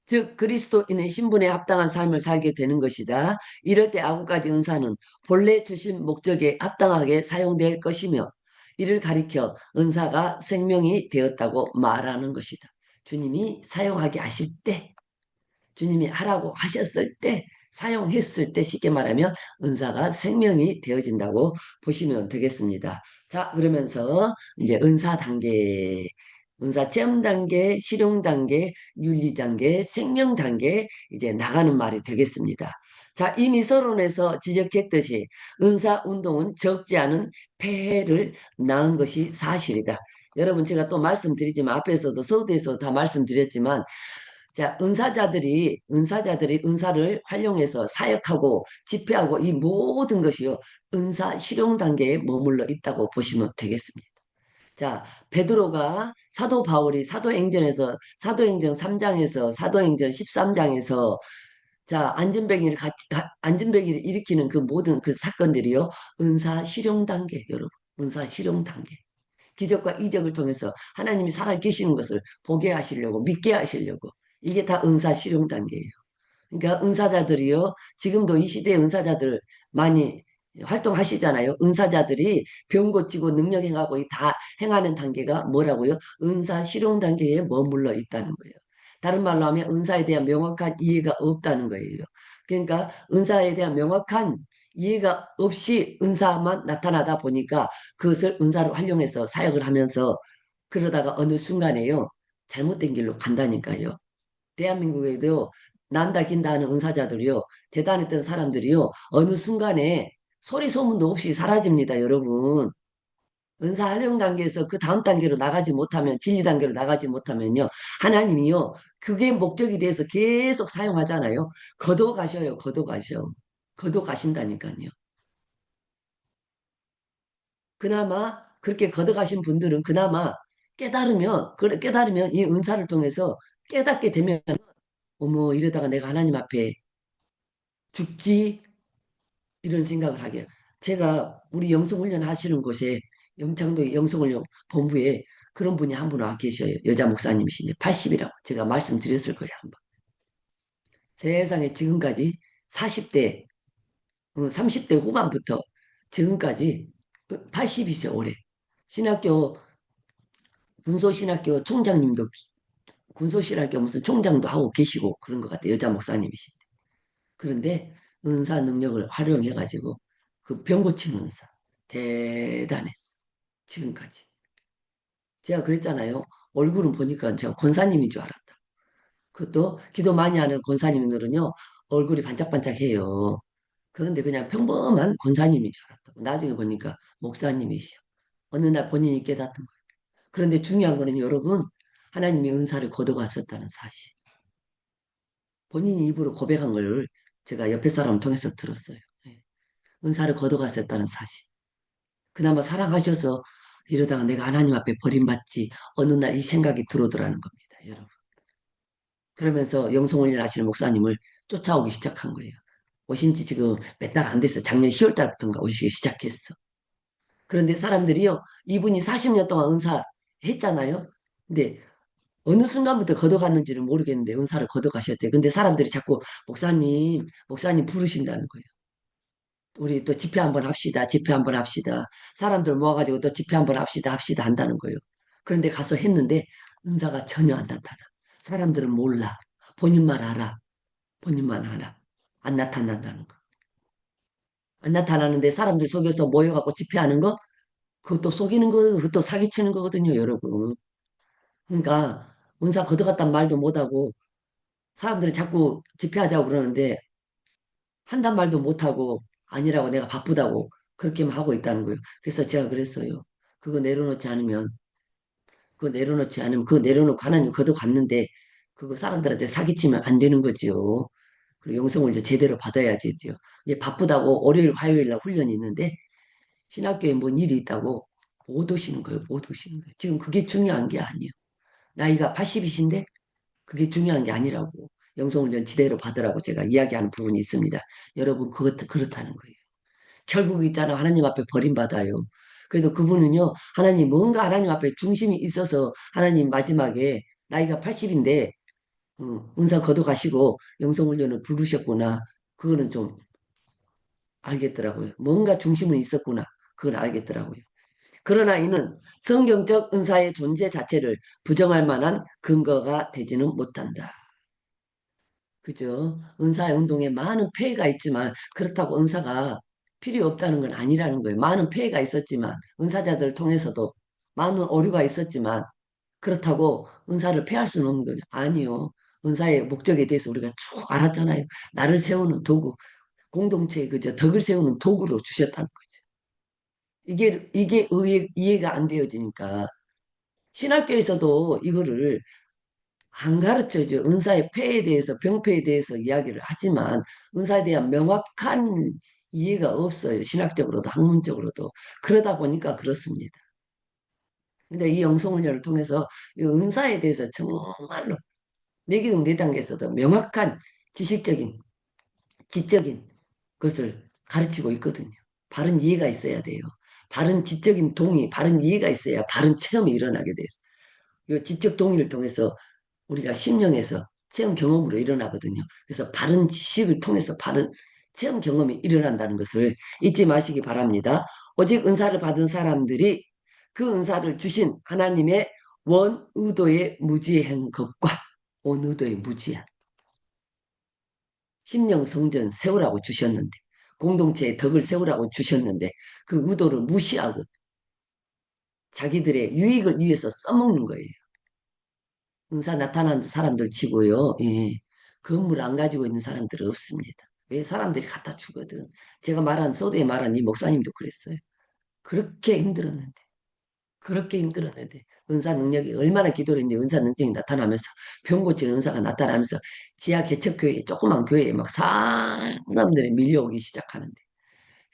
즉 그리스도인의 신분에 합당한 삶을 살게 되는 것이다. 이럴 때 9가지 은사는 본래 주신 목적에 합당하게 사용될 것이며 이를 가리켜 은사가 생명이 되었다고 말하는 것이다. 주님이 사용하게 하실 때 주님이 하라고 하셨을 때 사용했을 때 쉽게 말하면 은사가 생명이 되어진다고 보시면 되겠습니다. 자, 그러면서 이제 은사 단계, 은사 체험 단계, 실용 단계, 윤리 단계, 생명 단계 이제 나가는 말이 되겠습니다. 자, 이미 서론에서 지적했듯이 은사 운동은 적지 않은 폐해를 낳은 것이 사실이다. 여러분 제가 또 말씀드리지만 앞에서도 서두에서 다 말씀드렸지만 자, 은사자들이 은사를 활용해서 사역하고 집회하고 이 모든 것이요, 은사 실용 단계에 머물러 있다고 보시면 되겠습니다. 자, 베드로가 사도 바울이 사도행전 3장에서 사도행전 13장에서 자, 안전뱅이를 일으키는 그 모든 그 사건들이요, 은사 실용 단계, 여러분. 은사 실용 단계. 기적과 이적을 통해서 하나님이 살아계시는 것을 보게 하시려고, 믿게 하시려고. 이게 다 은사 실용 단계예요. 그러니까 은사자들이요. 지금도 이 시대의 은사자들 많이 활동하시잖아요. 은사자들이 병 고치고 능력 행하고 다 행하는 단계가 뭐라고요? 은사 실용 단계에 머물러 있다는 거예요. 다른 말로 하면 은사에 대한 명확한 이해가 없다는 거예요. 그러니까 은사에 대한 명확한 이해가 없이 은사만 나타나다 보니까 그것을 은사를 활용해서 사역을 하면서 그러다가 어느 순간에요. 잘못된 길로 간다니까요. 대한민국에도 난다 긴다 하는 은사자들이요. 대단했던 사람들이요. 어느 순간에 소리 소문도 없이 사라집니다, 여러분. 은사 활용 단계에서 그 다음 단계로 나가지 못하면, 진리 단계로 나가지 못하면요. 하나님이요. 그게 목적이 돼서 계속 사용하잖아요. 거둬 가셔요, 거둬 가셔. 거둬 가신다니까요. 그나마 그렇게 거둬 가신 분들은 그나마 깨달으면, 그래, 깨달으면 이 은사를 통해서 깨닫게 되면, 어머, 이러다가 내가 하나님 앞에 죽지? 이런 생각을 하게. 해요. 제가 우리 영성훈련 하시는 곳에 영창도 영성훈련 본부에 그런 분이 한 분 와 계셔요. 여자 목사님이신데 80이라고 제가 말씀드렸을 거예요. 한번. 세상에 지금까지 40대, 30대 후반부터 지금까지 80이세요, 올해. 신학교, 군소신학교 총장님도, 군소신학교 무슨 총장도 하고 계시고 그런 것 같아요. 여자 목사님이신데. 그런데 은사 능력을 활용해가지고 그 병 고치는 은사. 대단했어. 지금까지. 제가 그랬잖아요. 얼굴은 보니까 제가 권사님인 줄 알았다. 그것도 기도 많이 하는 권사님들은요, 얼굴이 반짝반짝해요. 그런데 그냥 평범한 권사님인 줄 알았다. 나중에 보니까 목사님이시여. 어느 날 본인이 깨닫던 거예요. 그런데 중요한 거는 여러분, 하나님이 은사를 거둬갔었다는 사실. 본인이 입으로 고백한 걸 제가 옆에 사람을 통해서 들었어요. 예. 은사를 거둬갔었다는 사실. 그나마 사랑하셔서 이러다가 내가 하나님 앞에 버림받지 어느 날 이 생각이 들어오더라는 겁니다, 여러분. 그러면서 영성훈련 하시는 목사님을 쫓아오기 시작한 거예요. 오신 지 지금 몇 달 안 됐어. 작년 10월 달부터인가 오시기 시작했어. 그런데 사람들이요, 이분이 40년 동안 은사 했잖아요. 근데 어느 순간부터 걷어갔는지는 모르겠는데 은사를 걷어가셨대요. 근데 사람들이 자꾸 목사님, 목사님 부르신다는 거예요. 우리 또 집회 한번 합시다. 집회 한번 합시다. 사람들 모아가지고 또 집회 한번 합시다. 합시다 한다는 거예요. 그런데 가서 했는데 은사가 전혀 안 나타나. 사람들은 몰라. 본인만 알아. 본인만 알아. 안 나타난다는 거. 안 나타나는데 사람들 속에서 모여갖고 집회하는 거, 그것도 속이는 거, 그것도 사기치는 거거든요, 여러분. 그러니까 은사 걷어갔단 말도 못하고 사람들이 자꾸 집회하자고 그러는데 한단 말도 못하고 아니라고 내가 바쁘다고 그렇게만 하고 있다는 거예요. 그래서 제가 그랬어요. 그거 내려놓지 않으면 그거 내려놓지 않으면 그거 내려놓고 하나님 거둬갔는데 그거 사람들한테 사기치면 안 되는 거지요. 그리고 영성을 이제 제대로 받아야지요. 이제 바쁘다고 월요일, 화요일 날 훈련이 있는데 신학교에 뭔 일이 있다고 못 오시는 거예요. 못 오시는 거예요. 지금 그게 중요한 게 아니에요. 나이가 80이신데 그게 중요한 게 아니라고. 영성훈련 지대로 받으라고 제가 이야기하는 부분이 있습니다. 여러분, 그렇다는 거예요. 결국 있잖아. 하나님 앞에 버림받아요. 그래도 그분은요, 하나님, 뭔가 하나님 앞에 중심이 있어서 하나님 마지막에 나이가 80인데, 은사 거둬가시고 영성훈련을 부르셨구나. 그거는 좀 알겠더라고요. 뭔가 중심은 있었구나. 그건 알겠더라고요. 그러나 이는 성경적 은사의 존재 자체를 부정할 만한 근거가 되지는 못한다. 그죠? 은사 운동에 많은 폐해가 있지만 그렇다고 은사가 필요 없다는 건 아니라는 거예요. 많은 폐해가 있었지만 은사자들을 통해서도 많은 오류가 있었지만 그렇다고 은사를 폐할 수는 없는 거예요. 아니요. 은사의 목적에 대해서 우리가 쭉 알았잖아요. 나를 세우는 도구, 공동체의 그저 덕을 세우는 도구로 주셨다는 거죠. 이게 이해가 안 되어지니까 신학교에서도 이거를 안 가르쳐줘. 은사의 폐에 대해서, 병폐에 대해서 이야기를 하지만 은사에 대한 명확한 이해가 없어요. 신학적으로도 학문적으로도. 그러다 보니까 그렇습니다. 근데 이 영성훈련을 통해서 이 은사에 대해서 정말로 내기능 내단계에서도 명확한 지식적인, 지적인 것을 가르치고 있거든요. 바른 이해가 있어야 돼요. 바른 지적인 동의, 바른 이해가 있어야 바른 체험이 일어나게 돼요. 이 지적 동의를 통해서 우리가 심령에서 체험 경험으로 일어나거든요. 그래서 바른 지식을 통해서 바른 체험 경험이 일어난다는 것을 잊지 마시기 바랍니다. 오직 은사를 받은 사람들이 그 은사를 주신 하나님의 원 의도에 무지한 것과 원 의도에 무지한 심령 성전 세우라고 주셨는데 공동체의 덕을 세우라고 주셨는데 그 의도를 무시하고 자기들의 유익을 위해서 써먹는 거예요. 은사 나타난 사람들 치고요. 예. 건물 안 가지고 있는 사람들은 없습니다. 왜? 사람들이 갖다 주거든. 제가 말한, 소도에 말한 이 목사님도 그랬어요. 그렇게 힘들었는데, 그렇게 힘들었는데, 은사 능력이 얼마나 기도를 했는데 은사 능력이 나타나면서, 병 고치는 은사가 나타나면서, 지하 개척교회, 조그만 교회에 막 사람들이 밀려오기 시작하는데,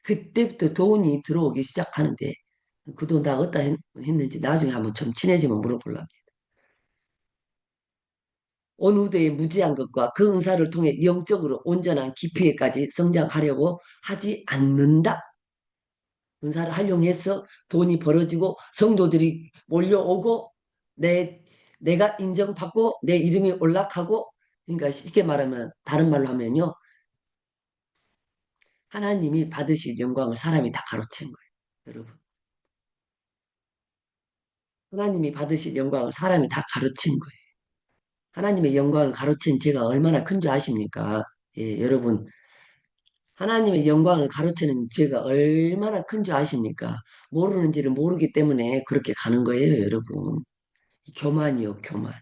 그때부터 돈이 들어오기 시작하는데, 그 돈 다 어디다 했는지 나중에 한번 좀 친해지면 물어보려고. 온 우대의 무지한 것과 그 은사를 통해 영적으로 온전한 깊이에까지 성장하려고 하지 않는다. 은사를 활용해서 돈이 벌어지고 성도들이 몰려오고 내가 인정받고 내 이름이 올라가고, 그러니까 쉽게 말하면, 다른 말로 하면요, 하나님이 받으실 영광을 사람이 다 가로챈 거예요. 여러분, 하나님이 받으실 영광을 사람이 다 가로챈 거예요. 하나님의 영광을 가로챈 제가 얼마나 큰 줄 아십니까? 예, 여러분, 하나님의 영광을 가로채는 죄가 얼마나 큰 줄 아십니까? 모르는지를 모르기 때문에 그렇게 가는 거예요, 여러분. 교만이요, 교만.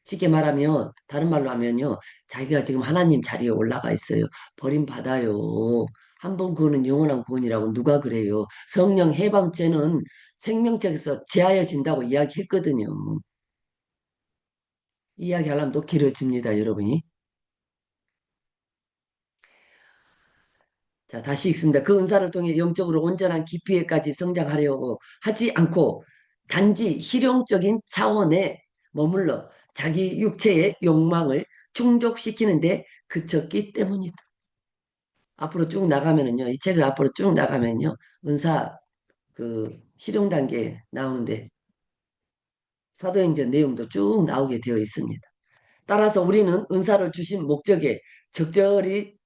쉽게 말하면, 다른 말로 하면요, 자기가 지금 하나님 자리에 올라가 있어요. 버림받아요. 한 번 구원은 영원한 구원이라고 누가 그래요? 성령 해방죄는 생명책에서 제하여진다고 이야기했거든요. 이야기하려면 또 길어집니다, 여러분이. 자, 다시 읽습니다. 그 은사를 통해 영적으로 온전한 깊이에까지 성장하려고 하지 않고 단지 실용적인 차원에 머물러 자기 육체의 욕망을 충족시키는데 그쳤기 때문이다. 앞으로 쭉 나가면은요, 이 책을 앞으로 쭉 나가면요, 은사 그 실용 단계에 나오는데 사도행전 내용도 쭉 나오게 되어 있습니다. 따라서 우리는 은사를 주신 목적에 적절히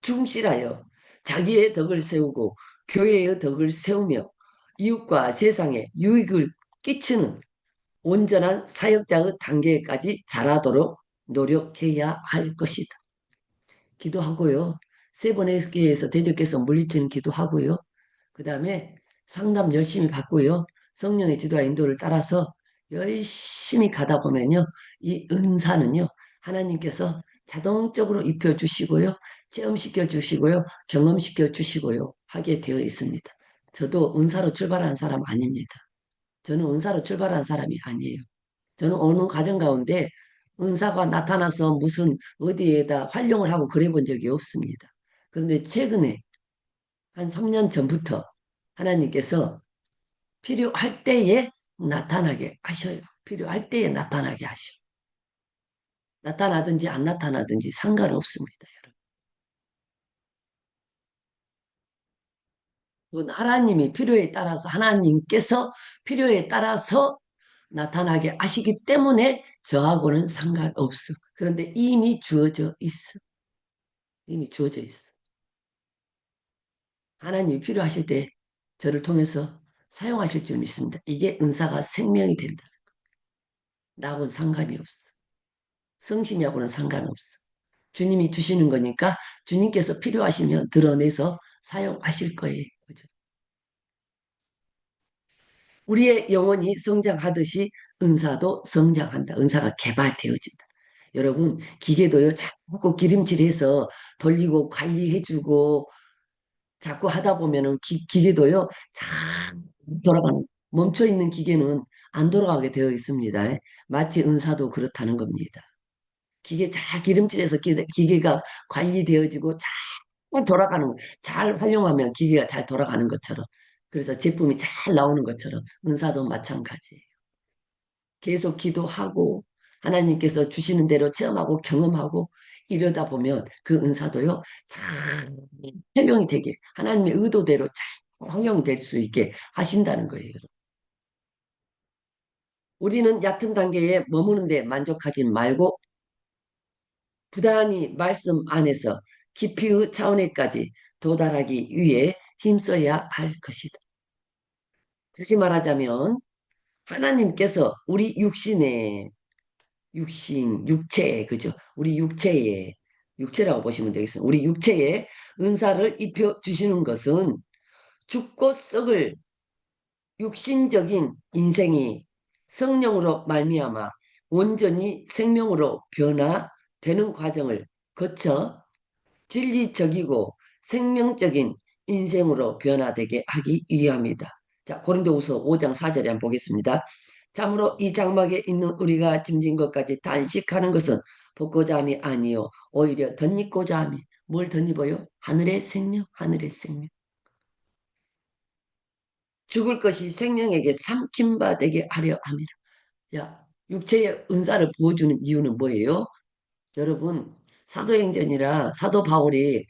충실하여 자기의 덕을 세우고 교회의 덕을 세우며 이웃과 세상에 유익을 끼치는 온전한 사역자의 단계까지 자라도록 노력해야 할 것이다. 기도하고요. 세 번의 교회에서 대적해서 물리치는 기도하고요. 그 다음에 상담 열심히 받고요. 성령의 지도와 인도를 따라서 열심히 가다 보면요. 이 은사는요. 하나님께서 자동적으로 입혀주시고요. 체험시켜 주시고요. 경험시켜 주시고요. 하게 되어 있습니다. 저도 은사로 출발한 사람 아닙니다. 저는 은사로 출발한 사람이 아니에요. 저는 어느 가정 가운데 은사가 나타나서 무슨 어디에다 활용을 하고 그래 본 적이 없습니다. 그런데 최근에 한 3년 전부터 하나님께서 필요할 때에 나타나게 하셔요. 필요할 때에 나타나게 하셔. 나타나든지 안 나타나든지 상관없습니다, 여러분. 그건 하나님이 필요에 따라서, 하나님께서 필요에 따라서 나타나게 하시기 때문에 저하고는 상관없어. 그런데 이미 주어져 있어. 이미 주어져 있어. 하나님이 필요하실 때 저를 통해서 사용하실 줄 믿습니다. 이게 은사가 생명이 된다. 나하고는 상관이 없어. 성심이하고는 상관없어. 주님이 주시는 거니까 주님께서 필요하시면 드러내서 사용하실 거예요. 그죠? 우리의 영혼이 성장하듯이 은사도 성장한다. 은사가 개발되어진다. 여러분, 기계도요, 자꾸 기름칠해서 돌리고 관리해주고 자꾸 하다 보면은 기계도요, 잘 돌아가는, 멈춰있는 기계는 안 돌아가게 되어 있습니다. 마치 은사도 그렇다는 겁니다. 기계 잘 기름칠해서 기계가 관리되어지고 잘 돌아가는, 잘 활용하면 기계가 잘 돌아가는 것처럼. 그래서 제품이 잘 나오는 것처럼 은사도 마찬가지예요. 계속 기도하고 하나님께서 주시는 대로 체험하고 경험하고 이러다 보면 그 은사도요, 잘 활용이 되게 하나님의 의도대로 잘 활용이 될 수 있게 하신다는 거예요. 우리는 얕은 단계에 머무는데 만족하지 말고 부단히 말씀 안에서 깊이의 차원에까지 도달하기 위해 힘써야 할 것이다. 다시 말하자면 하나님께서 우리 육체에, 그죠? 우리 육체라고 보시면 되겠습니다. 우리 육체에 은사를 입혀 주시는 것은 죽고 썩을 육신적인 인생이 성령으로 말미암아 온전히 생명으로 되는 과정을 거쳐 진리적이고 생명적인 인생으로 변화되게 하기 위함이다. 자, 고린도후서 5장 4절에 한번 보겠습니다. 참으로 이 장막에 있는 우리가 짐진 것까지 단식하는 것은 벗고자 함이 아니요 오히려 덧입고자 함이. 뭘 덧입어요? 하늘의 생명, 하늘의 생명. 죽을 것이 생명에게 삼킨 바 되게 하려 함이라. 야, 육체의 은사를 부어주는 이유는 뭐예요? 여러분, 사도행전이라 사도 바울이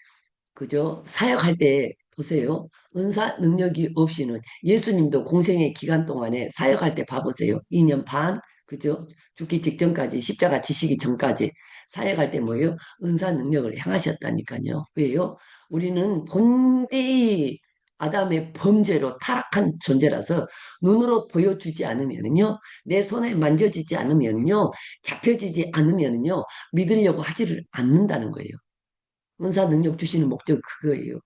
그죠? 사역할 때 보세요. 은사 능력이 없이는 예수님도 공생의 기간 동안에 사역할 때 봐보세요. 2년 반, 그죠? 죽기 직전까지, 십자가 지시기 전까지 사역할 때 뭐예요? 은사 능력을 행하셨다니까요. 왜요? 우리는 본디 아담의 범죄로 타락한 존재라서 눈으로 보여주지 않으면요, 내 손에 만져지지 않으면요, 잡혀지지 않으면요, 믿으려고 하지를 않는다는 거예요. 은사 능력 주시는 목적 그거예요.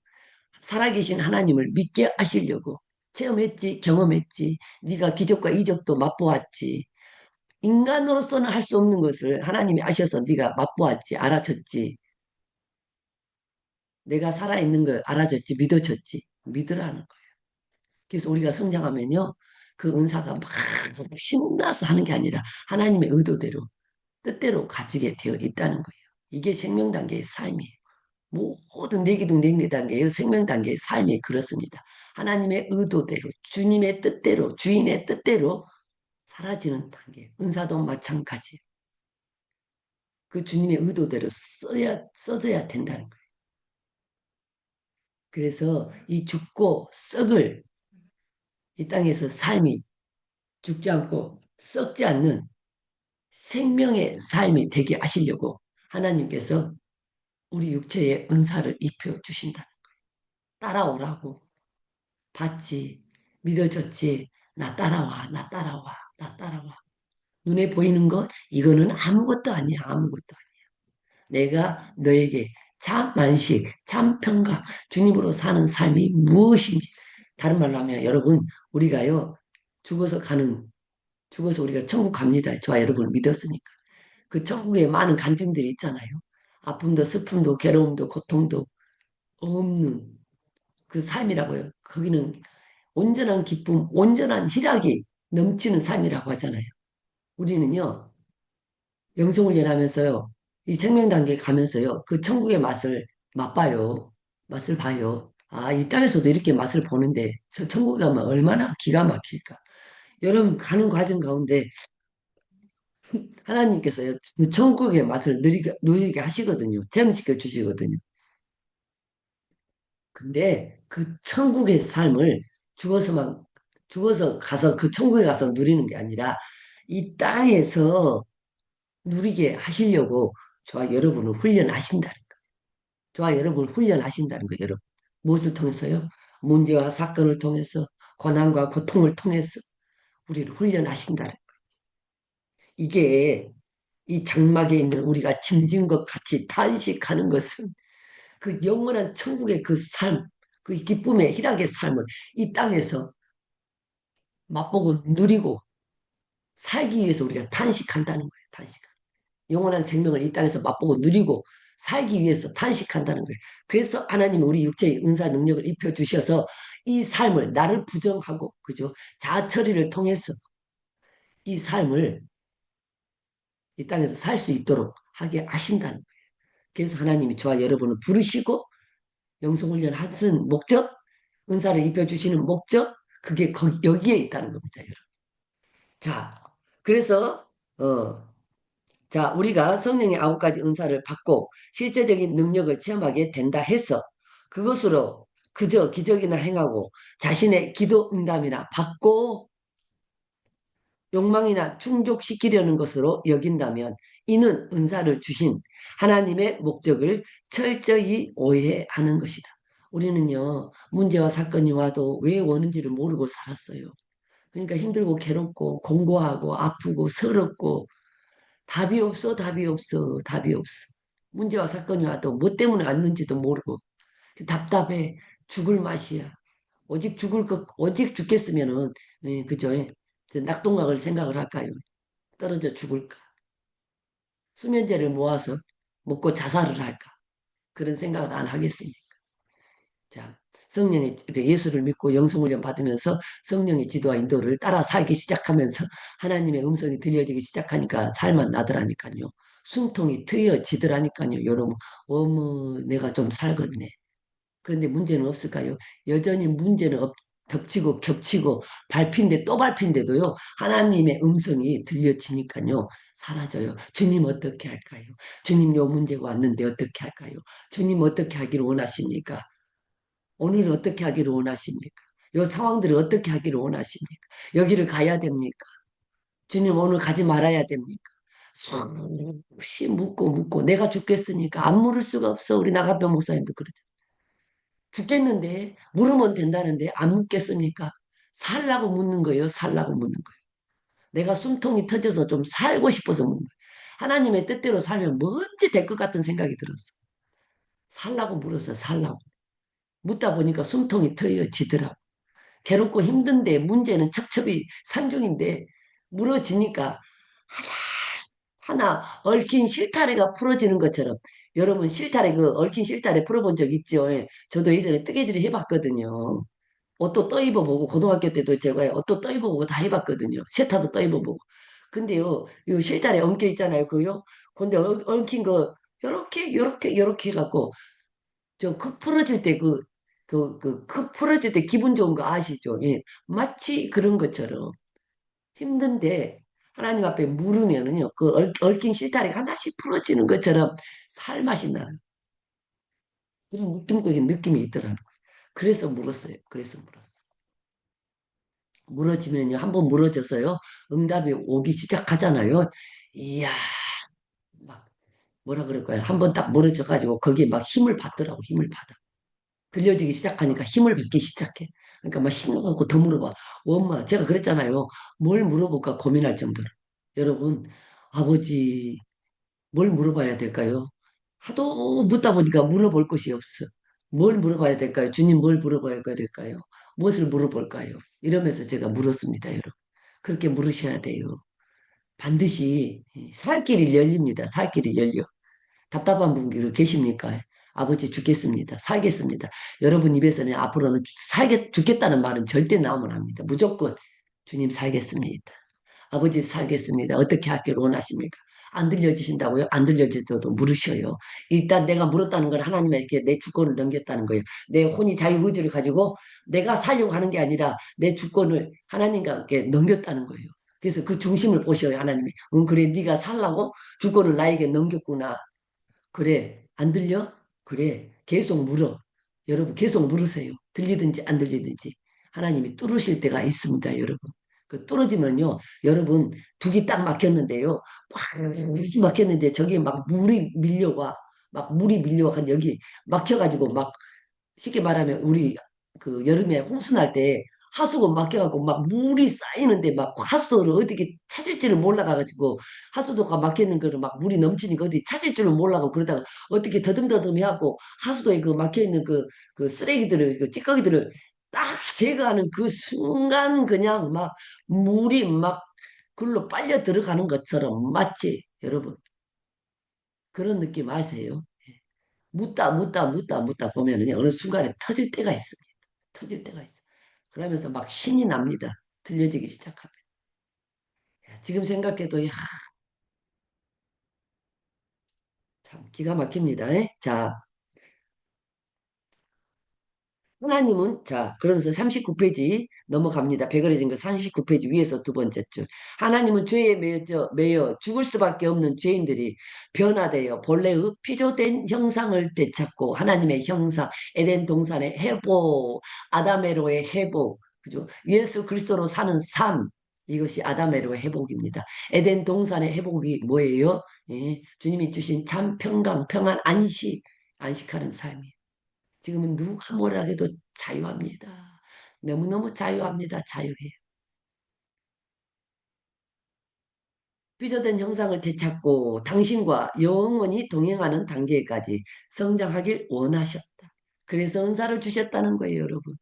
살아계신 하나님을 믿게 하시려고. 체험했지, 경험했지. 네가 기적과 이적도 맛보았지. 인간으로서는 할 수 없는 것을 하나님이 아셔서 네가 맛보았지, 알아줬지. 내가 살아있는 걸 알아줬지, 믿어줬지. 믿으라는 거예요. 그래서 우리가 성장하면요, 그 은사가 막 신나서 하는 게 아니라 하나님의 의도대로, 뜻대로 가지게 되어 있다는 거예요. 이게 생명 단계의 삶이에요. 모든 내기둥 냉내 단계의 생명 단계의 삶이 그렇습니다. 하나님의 의도대로, 주님의 뜻대로, 주인의 뜻대로 사라지는 단계. 은사도 마찬가지. 그 주님의 의도대로 써져야 된다는 거예요. 그래서 이 죽고 썩을 이 땅에서 삶이 죽지 않고 썩지 않는 생명의 삶이 되게 하시려고 하나님께서 우리 육체에 은사를 입혀 주신다. 따라오라고. 봤지, 믿어졌지, 나 따라와, 나 따라와, 나 따라와. 눈에 보이는 것, 이거는 아무것도 아니야, 아무것도 아니야. 내가 너에게 참 만식, 참 평강, 주님으로 사는 삶이 무엇인지. 다른 말로 하면 여러분, 우리가요, 죽어서 가는, 죽어서 우리가 천국 갑니다. 저와 여러분을 믿었으니까. 그 천국에 많은 간증들이 있잖아요. 아픔도 슬픔도 괴로움도 고통도 없는 그 삶이라고요. 거기는 온전한 기쁨, 온전한 희락이 넘치는 삶이라고 하잖아요. 우리는요, 영성훈련하면서요, 이 생명 단계에 가면서요, 그 천국의 맛을 맛봐요. 맛을 봐요. 아, 이 땅에서도 이렇게 맛을 보는데 저 천국에 가면 얼마나 기가 막힐까. 여러분 가는 과정 가운데 하나님께서요, 그 천국의 맛을 누리게 하시거든요. 체험시켜 주시거든요. 근데 그 천국의 삶을 죽어서만, 죽어서 가서 그 천국에 가서 누리는 게 아니라 이 땅에서 누리게 하시려고 저와 여러분을 훈련하신다는 거. 저와 여러분을 훈련하신다는 거, 여러분. 무엇을 통해서요? 문제와 사건을 통해서, 고난과 고통을 통해서 우리를 훈련하신다는 거. 이게 이 장막에 있는 우리가 짐진 것 같이 탄식하는 것은 그 영원한 천국의 그 삶, 그 기쁨의 희락의 삶을 이 땅에서 맛보고 누리고 살기 위해서 우리가 탄식한다는 거예요. 탄식. 영원한 생명을 이 땅에서 맛보고 누리고 살기 위해서 탄식한다는 거예요. 그래서 하나님은 우리 육체의 은사 능력을 입혀 주셔서 이 삶을 나를 부정하고 그죠? 자아 처리를 통해서 이 삶을 이 땅에서 살 수 있도록 하게 하신다는 거예요. 그래서 하나님이 저와 여러분을 부르시고 영성훈련 하신 목적, 은사를 입혀 주시는 목적, 그게 여기에 있다는 겁니다, 여러분. 자, 그래서 자, 우리가 성령의 9가지 은사를 받고 실제적인 능력을 체험하게 된다 해서 그것으로 그저 기적이나 행하고 자신의 기도 응답이나 받고 욕망이나 충족시키려는 것으로 여긴다면 이는 은사를 주신 하나님의 목적을 철저히 오해하는 것이다. 우리는요, 문제와 사건이 와도 왜 오는지를 모르고 살았어요. 그러니까 힘들고 괴롭고 공고하고 아프고 서럽고 답이 없어, 답이 없어, 답이 없어. 문제와 사건이 와도 뭐 때문에 왔는지도 모르고 답답해. 죽을 맛이야. 오직 죽겠으면은, 그죠? 저 낙동강을 생각을 할까요? 떨어져 죽을까? 수면제를 모아서 먹고 자살을 할까? 그런 생각을 안 하겠습니까? 자, 성령의 예수를 믿고 영성훈련 받으면서 성령의 지도와 인도를 따라 살기 시작하면서 하나님의 음성이 들려지기 시작하니까 살만 나더라니까요. 숨통이 트여지더라니까요. 여러분, 어머, 내가 좀 살겠네. 그런데 문제는 없을까요? 여전히 문제는 덮치고 겹치고 밟힌데 또 밟힌데도요. 하나님의 음성이 들려지니까요. 사라져요. 주님 어떻게 할까요? 주님 요 문제가 왔는데 어떻게 할까요? 주님 어떻게 하기를 원하십니까? 오늘 어떻게 하기를 원하십니까? 요 상황들을 어떻게 하기를 원하십니까? 여기를 가야 됩니까? 주님 오늘 가지 말아야 됩니까? 수없이 묻고 내가 죽겠으니까 안 물을 수가 없어. 우리 나가변 목사님도 그러죠. 죽겠는데 물으면 된다는데 안 묻겠습니까? 살라고 묻는 거예요. 살라고 묻는 거예요. 내가 숨통이 터져서 좀 살고 싶어서 묻는 거예요. 하나님의 뜻대로 살면 뭔지 될 것 같은 생각이 들었어. 살라고 물어서 살라고. 묻다 보니까 숨통이 트여지더라고. 괴롭고 힘든데 문제는 척첩이 산중인데 무너지니까 하나 얽힌 실타래가 풀어지는 것처럼 여러분 실타래 그 얽힌 실타래 풀어본 적 있죠? 예. 저도 예전에 뜨개질을 해봤거든요. 옷도 떠입어보고 고등학교 때도 제가 옷도 떠입어보고 다 해봤거든요. 세타도 떠입어보고. 근데요, 이 실타래 엉켜 있잖아요, 그요. 근데 엉킨 거 요렇게 해갖고 좀 크 풀어질 때 크 풀어질 때 기분 좋은 거 아시죠? 예. 마치 그런 것처럼 힘든데 하나님 앞에 물으면은요, 그 얽힌 실타래가 하나씩 풀어지는 것처럼 살맛이 나는 그런 느낌적인 느낌이 있더라고요. 그래서 물었어요. 그래서 물었어요. 물어지면요, 한번 물어져서요, 응답이 오기 시작하잖아요. 이야, 막, 뭐라 그럴까요? 한번 딱 물어져가지고 거기에 막 힘을 받더라고, 힘을 받아. 들려지기 시작하니까 힘을 받기 시작해. 그러니까 막 신나갖고 더 물어봐. 엄마, 제가 그랬잖아요. 뭘 물어볼까 고민할 정도로. 여러분, 아버지, 뭘 물어봐야 될까요? 하도 묻다 보니까 물어볼 것이 없어. 뭘 물어봐야 될까요? 주님 뭘 물어봐야 될까요? 무엇을 물어볼까요? 이러면서 제가 물었습니다, 여러분. 그렇게 물으셔야 돼요. 반드시 살 길이 열립니다. 살 길이 열려. 답답한 분들 계십니까? 아버지 죽겠습니다. 살겠습니다. 여러분 입에서는 앞으로는 죽겠다는 말은 절대 나오면 안 합니다. 무조건 주님 살겠습니다. 아버지 살겠습니다. 어떻게 하길 원하십니까? 안 들려주신다고요? 안 들려주셔도 물으셔요. 일단 내가 물었다는 건 하나님에게 내 주권을 넘겼다는 거예요. 내 혼이 자유의지를 가지고 내가 살려고 하는 게 아니라 내 주권을 하나님과 함께 넘겼다는 거예요. 그래서 그 중심을 보셔요, 하나님이. 응, 그래, 네가 살라고 주권을 나에게 넘겼구나. 그래, 안 들려? 그래, 계속 물어. 여러분, 계속 물으세요. 들리든지 안 들리든지. 하나님이 뚫으실 때가 있습니다, 여러분. 그 뚫어지면요, 여러분, 두기 딱 막혔는데요. 꽉 막혔는데 저기 막 물이 밀려와. 막 물이 밀려와. 여기 막혀가지고 막 쉽게 말하면 우리 그 여름에 홍수 날 때 하수구 막혀갖고 막 물이 쌓이는데 막 하수도를 어떻게 찾을 줄을 몰라가지고 하수도가 막혀있는 거를 막 물이 넘치니까 어디 찾을 줄을 몰라고 그러다가 어떻게 더듬더듬 해갖고 하수도에 그 막혀있는 그 쓰레기들을 그 찌꺼기들을 딱 제거하는 그 순간 그냥 막 물이 막 글로 빨려 들어가는 것처럼 맞지 여러분 그런 느낌 아세요? 묻다 보면은 어느 순간에 터질 때가 있습니다. 터질 때가 있어. 그러면서 막 신이 납니다. 들려지기 시작하면. 지금 생각해도 야, 참 기가 막힙니다. 자, 하나님은 자 그러면서 39페이지 넘어갑니다. 베거해진 거 39페이지 위에서 두 번째 줄. 하나님은 죄에 매여 죽을 수밖에 없는 죄인들이 변화되어 본래의 피조된 형상을 되찾고 하나님의 형상 에덴 동산의 회복 아담에로의 회복 그죠? 예수 그리스도로 사는 삶 이것이 아담에로의 회복입니다. 에덴 동산의 회복이 뭐예요? 예, 주님이 주신 참 평강 평안 안식하는 삶이에요. 지금은 누가 뭐라 해도 자유합니다. 너무너무 자유합니다. 자유해요. 삐져된 형상을 되찾고 당신과 영원히 동행하는 단계까지 성장하길 원하셨다. 그래서 은사를 주셨다는 거예요, 여러분.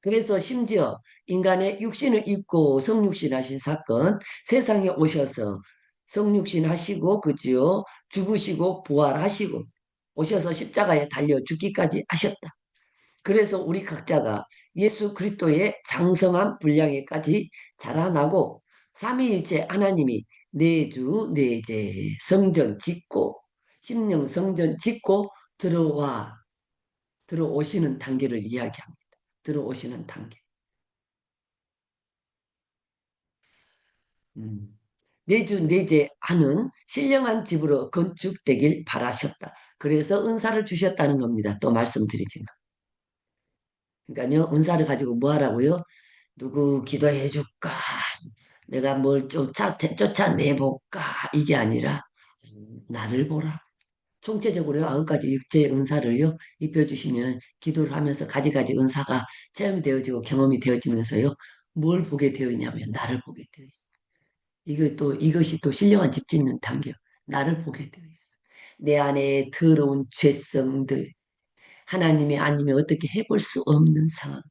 그래서 심지어 인간의 육신을 입고 성육신 하신 사건, 세상에 오셔서 성육신 하시고, 그지요? 죽으시고, 부활하시고, 오셔서 십자가에 달려 죽기까지 하셨다. 그래서 우리 각자가 예수 그리스도의 장성한 분량에까지 자라나고, 삼위일체 하나님이 내주, 내재, 성전 짓고, 심령 성전 짓고, 들어오시는 단계를 이야기합니다. 들어오시는 단계. 음. 내주 내재하는 신령한 집으로 건축되길 바라셨다. 그래서 은사를 주셨다는 겁니다. 또 말씀드리지만. 그러니까요, 은사를 가지고 뭐 하라고요? 누구 기도해 줄까? 내가 뭘 쫓아내볼까? 이게 아니라 나를 보라. 총체적으로 9가지 육체의 은사를요, 입혀주시면 기도를 하면서 가지가지 은사가 체험이 되어지고 경험이 되어지면서요, 뭘 보게 되어 있냐면 나를 보게 되어 있어요. 이것이 또 신령한 집 짓는 단계요. 나를 보게 되어 있어. 내 안에 더러운 죄성들, 하나님이 아니면 어떻게 해볼 수 없는 상황.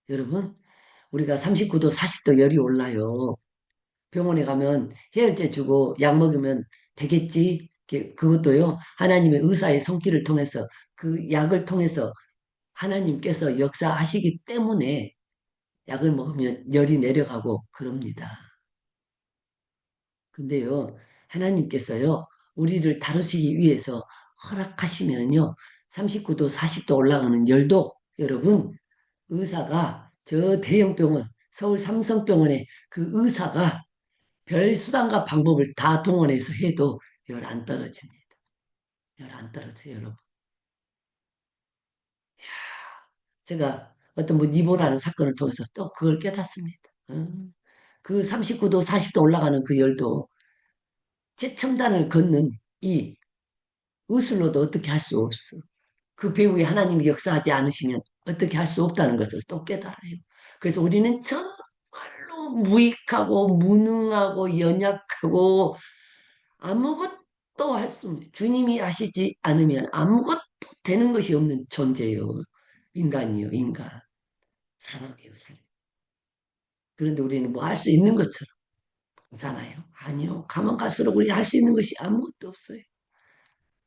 여러분, 우리가 39도, 40도 열이 올라요. 병원에 가면 해열제 주고 약 먹으면 되겠지. 그것도요, 하나님의 의사의 손길을 통해서 그 약을 통해서 하나님께서 역사하시기 때문에 약을 먹으면 열이 내려가고 그럽니다. 근데요, 하나님께서요, 우리를 다루시기 위해서 허락하시면요, 39도, 40도 올라가는 열도, 여러분, 의사가 저 대형병원, 서울 삼성병원의 그 의사가 별 수단과 방법을 다 동원해서 해도 열 안 떨어집니다. 열 안 떨어져요, 여러분. 제가 어떤 분 이보라는 사건을 통해서 또 그걸 깨닫습니다. 그 39도, 40도 올라가는 그 열도 최첨단을 걷는 이 의술로도 어떻게 할 수 없어. 그 배후에 하나님이 역사하지 않으시면 어떻게 할 수 없다는 것을 또 깨달아요. 그래서 우리는 정말로 무익하고 무능하고 연약하고 아무것도 할 수 없는, 주님이 하시지 않으면 아무것도 되는 것이 없는 존재요. 인간이요, 인간. 사람이요, 사람. 그런데 우리는 뭐 할 수 있는 것처럼 하잖아요. 아니요. 가면 갈수록 우리 할 수 있는 것이 아무것도 없어요.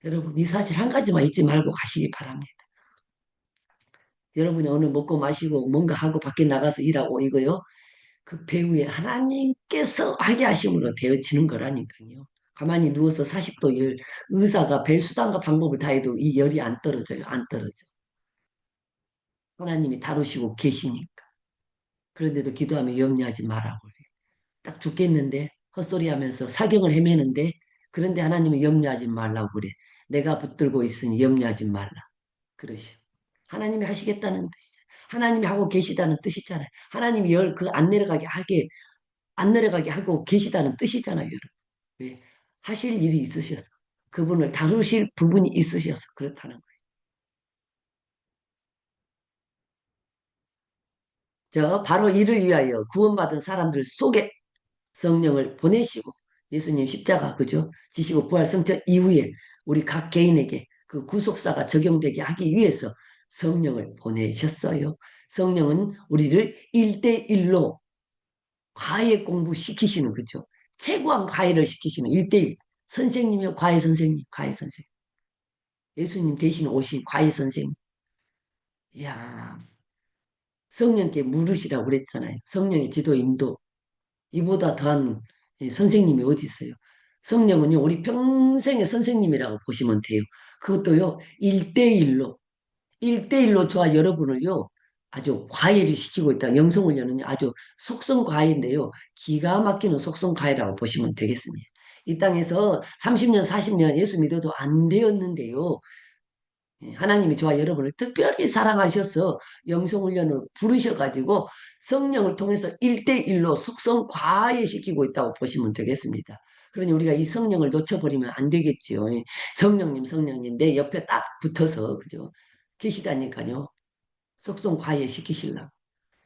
여러분, 이 사실 한 가지만 잊지 말고 가시기 바랍니다. 여러분이 오늘 먹고 마시고 뭔가 하고 밖에 나가서 일하고 이거요. 그 배후에 하나님께서 하게 하심으로 되어지는 거라니까요. 가만히 누워서 40도 열, 의사가 별 수단과 방법을 다해도 이 열이 안 떨어져요. 안 떨어져. 하나님이 다루시고 계시니까. 그런데도 기도하면 염려하지 말라고 그래. 딱 죽겠는데 헛소리 하면서 사경을 헤매는데 그런데 하나님은 염려하지 말라고 그래. 내가 붙들고 있으니 염려하지 말라. 그러시오. 하나님이 하시겠다는 뜻이잖아요. 하나님이 하고 계시다는 뜻이잖아요. 하나님이 열 그 안 내려가게 하고 계시다는 뜻이잖아요, 여러분. 왜? 하실 일이 있으셔서 그분을 다루실 부분이 있으셔서 그렇다는 거예요. 저 바로 이를 위하여 구원받은 사람들 속에 성령을 보내시고 예수님 십자가 그죠? 지시고 부활 성천 이후에 우리 각 개인에게 그 구속사가 적용되게 하기 위해서 성령을 보내셨어요. 성령은 우리를 1대1로 과외 공부 시키시는 거죠. 최고한 과외를 시키시는 1대1 선생님이요. 과외 선생님, 과외 선생님. 예수님 대신 오신 과외 선생님. 이야, 성령께 물으시라고 그랬잖아요. 성령의 지도 인도. 이보다 더한 선생님이 어디 있어요? 성령은요, 우리 평생의 선생님이라고 보시면 돼요. 그것도요, 1대1로, 1대1로 저와 여러분을요, 아주 과외를 시키고 있다. 영성훈련은요, 아주 속성 과외인데요, 기가 막히는 속성 과외라고 보시면 되겠습니다. 이 땅에서 30년, 40년 예수 믿어도 안 되었는데요, 하나님이 저와 여러분을 특별히 사랑하셔서 영성훈련을 부르셔가지고 성령을 통해서 1대1로 속성 과외시키고 있다고 보시면 되겠습니다. 그러니 우리가 이 성령을 놓쳐버리면 안 되겠지요. 성령님, 성령님, 내 옆에 딱 붙어서, 그죠? 계시다니까요. 속성 과외시키시려고.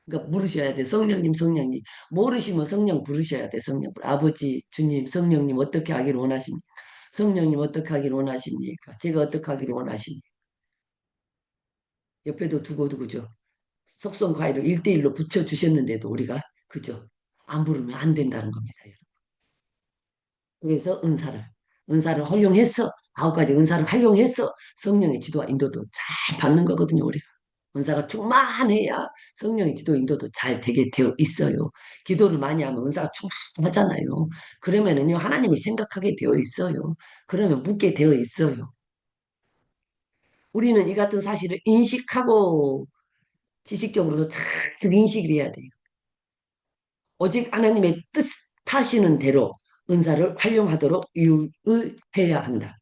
그러니까 부르셔야 돼. 성령님, 성령님. 모르시면 성령 부르셔야 돼. 성령. 아버지, 주님, 성령님 어떻게 하기를 원하십니까? 성령님 어떻게 하기를 원하십니까? 제가 어떻게 하기를 원하십니까? 옆에도 두고 그죠? 속성 과외를 1대1로 붙여주셨는데도 우리가 그죠? 안 부르면 안 된다는 겁니다. 여러분. 그래서 은사를 활용해서, 9가지 은사를 활용해서 성령의 지도와 인도도 잘 받는 거거든요, 우리가. 은사가 충만해야 성령의 지도 인도도 잘 되게 되어 있어요. 기도를 많이 하면 은사가 충만하잖아요. 그러면은요, 하나님을 생각하게 되어 있어요. 그러면 묻게 되어 있어요. 우리는 이 같은 사실을 인식하고 지식적으로도 잘 인식을 해야 돼요. 오직 하나님의 뜻하시는 대로 은사를 활용하도록 유의해야 한다.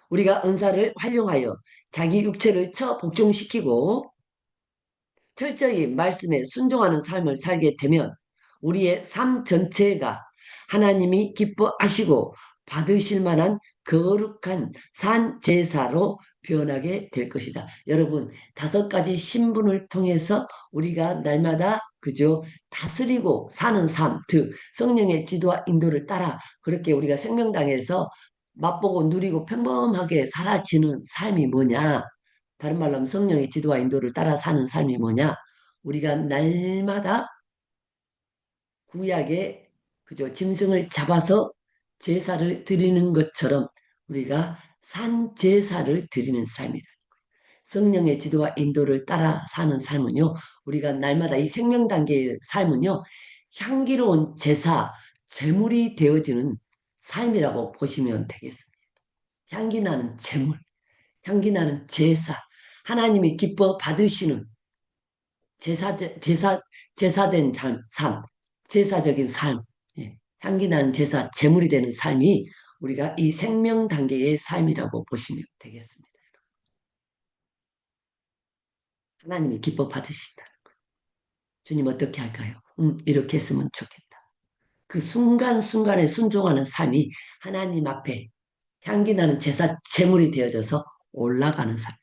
우리가 은사를 활용하여 자기 육체를 복종시키고 철저히 말씀에 순종하는 삶을 살게 되면 우리의 삶 전체가 하나님이 기뻐하시고 받으실 만한 거룩한 산 제사로 변하게 될 것이다. 여러분, 5가지 신분을 통해서 우리가 날마다 그죠? 다스리고 사는 삶, 즉 성령의 지도와 인도를 따라 그렇게 우리가 생명당에서 맛보고 누리고 평범하게 살아지는 삶이 뭐냐? 다른 말로 하면 성령의 지도와 인도를 따라 사는 삶이 뭐냐? 우리가 날마다 구약의 그죠? 짐승을 잡아서 제사를 드리는 것처럼 우리가 산 제사를 드리는 삶이다. 성령의 지도와 인도를 따라 사는 삶은요, 우리가 날마다 이 생명 단계의 삶은요, 향기로운 제사, 제물이 되어지는 삶이라고 보시면 되겠습니다. 향기 나는 제물, 향기 나는 제사, 하나님이 기뻐 받으시는 제사, 제사, 제사된 삶, 제사적인 삶, 예, 향기나는 제사, 제물이 되는 삶이 우리가 이 생명 단계의 삶이라고 보시면 되겠습니다. 하나님이 기뻐 받으시다. 주님 어떻게 할까요? 이렇게 했으면 좋겠다. 그 순간순간에 순종하는 삶이 하나님 앞에 향기나는 제사, 제물이 되어져서 올라가는 삶.